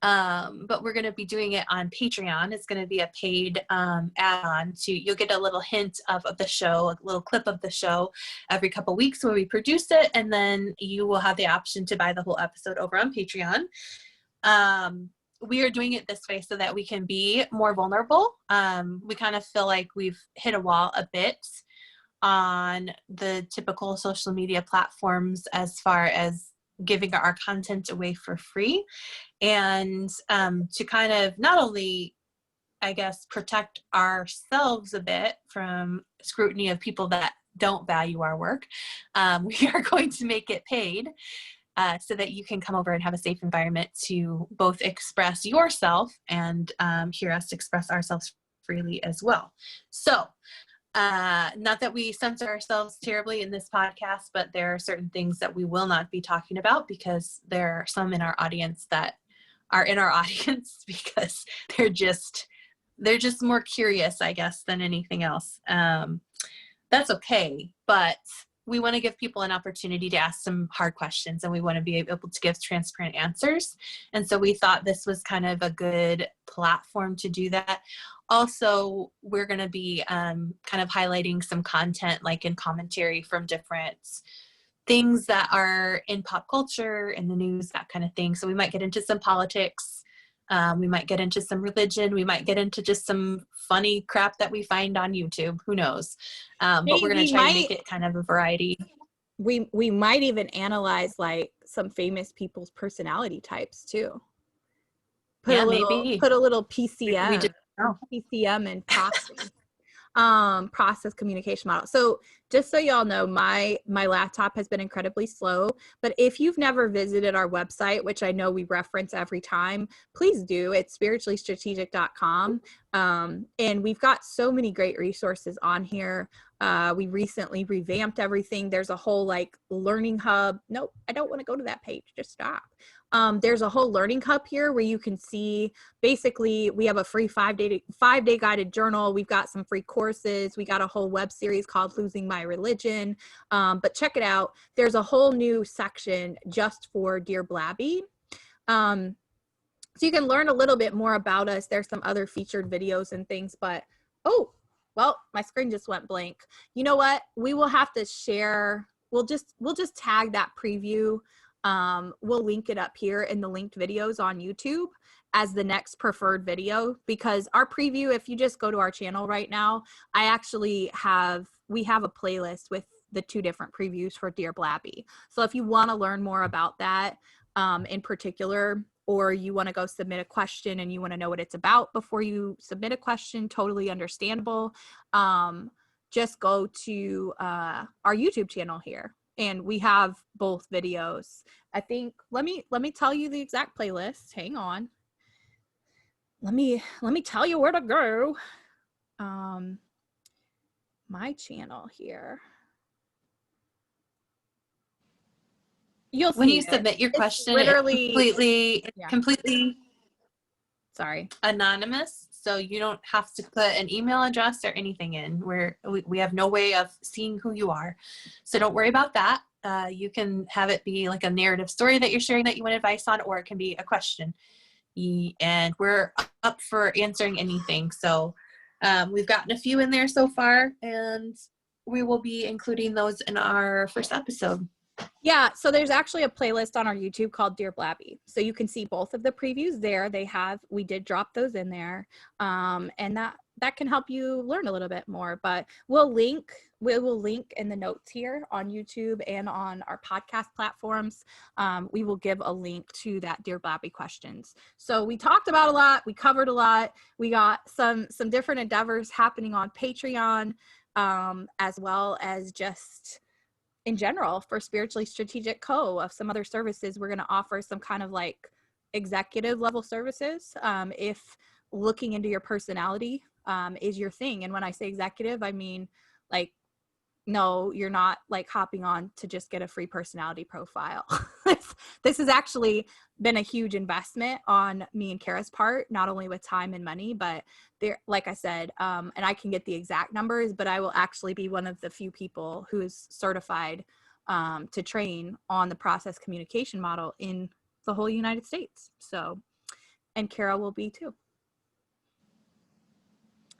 but we're going to be doing it on Patreon. It's going to be a paid add-on you'll get a little hint of the show, a little clip of the show every couple weeks when we produce it, and then you will have the option to buy the whole episode over on Patreon. We are doing it this way so that we can be more vulnerable. We kind of feel like we've hit a wall a bit on the typical social media platforms as far as giving our content away for free, and to kind of not only, I guess, protect ourselves a bit from scrutiny of people that don't value our work, we are going to make it paid, so that you can come over and have a safe environment to both express yourself and hear us express ourselves freely as well. So not that we censor ourselves terribly in this podcast, but there are certain things that we will not be talking about because there are some in our audience that are in our audience because they're just more curious, I guess, than anything else. That's okay, but we want to give people an opportunity to ask some hard questions, and we want to be able to give transparent answers. And so we thought this was kind of a good platform to do that. Also, we're going to be kind of highlighting some content like in commentary from different things that are in pop culture, in the news, that kind of thing. So we might get into some politics. We might get into some religion. We might get into just some funny crap that we find on YouTube. Who knows? But we're going to try and make it kind of a variety. We might even analyze like some famous people's personality types too. Put a little PCM, PCM and process communication model. So just so y'all know, my laptop has been incredibly slow, but if you've never visited our website, which I know we reference every time, please do. It's spirituallystrategic.com. And we've got so many great resources on here. We recently revamped everything. There's a whole like learning hub. Nope, I don't want to go to that page. Just stop. There's a whole learning hub here where you can see, basically we have a free 5-day guided journal. We've got some free courses. We got a whole web series called Losing My Religion. But check it out. There's a whole new section just for Dear Blabby. So you can learn a little bit more about us. There's some other featured videos and things, but, oh, well, my screen just went blank. You know what? We will have to share. We'll just tag that preview. We'll link it up here in the linked videos on YouTube as the next preferred video, because our preview, if you just go to our channel right now, we have a playlist with the 2 different previews for Dear Blabby. So if you want to learn more about that in particular, or you want to go submit a question and you want to know what it's about before you submit a question, totally understandable. Just go to our YouTube channel here. And we have both videos. I think, let me tell you the exact playlist. Hang on. Let me tell you where to go. My channel here. You'll see when you it. submit your It's question, literally completely sorry, anonymous. So you don't have to put an email address or anything in. We have no way of seeing who you are. So don't worry about that. You can have it be like a narrative story that you're sharing that you want advice on, or it can be a question. And we're up for answering anything. So we've gotten a few in there so far, and we will be including those in our first episode. Yeah, so there's actually a playlist on our YouTube called Dear Blabby. So you can see both of the previews there. We did drop those in there. And that can help you learn a little bit more. But we will link in the notes here on YouTube and on our podcast platforms. We will give a link to that Dear Blabby questions. So we talked about a lot. We covered a lot. We got some different endeavors happening on Patreon, as well as just in general for Spiritually Strategic Co. Of some other services. We're going to offer some kind of like executive level services. If looking into your personality is your thing. And when I say executive, I mean like, no, you're not like hopping on to just get a free personality profile. This has actually been a huge investment on me and Kara's part, not only with time and money, but there, like I said, and I can get the exact numbers, but I will actually be one of the few people who is certified to train on the process communication model in the whole United States. So, and Kara will be too.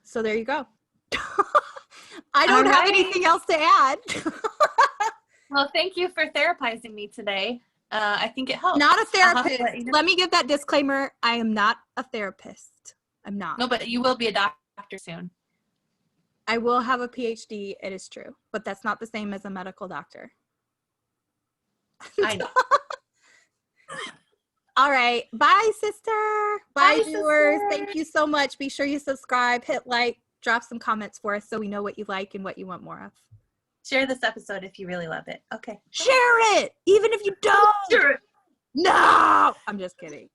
So there you go. I don't have anything else to add. Well, thank you for therapizing me today. I think it helps. Not a therapist. Let me give that disclaimer. I am not a therapist. I'm not. No, but you will be a doctor soon. I will have a PhD. It is true, but that's not the same as a medical doctor. I know. All right. Bye, sister. Bye, viewers. Thank you so much. Be sure you subscribe, hit like, drop some comments for us so we know what you like and what you want more of. Share this episode if you really love it. Okay. Share it, even if you don't. Share it. No, I'm just kidding.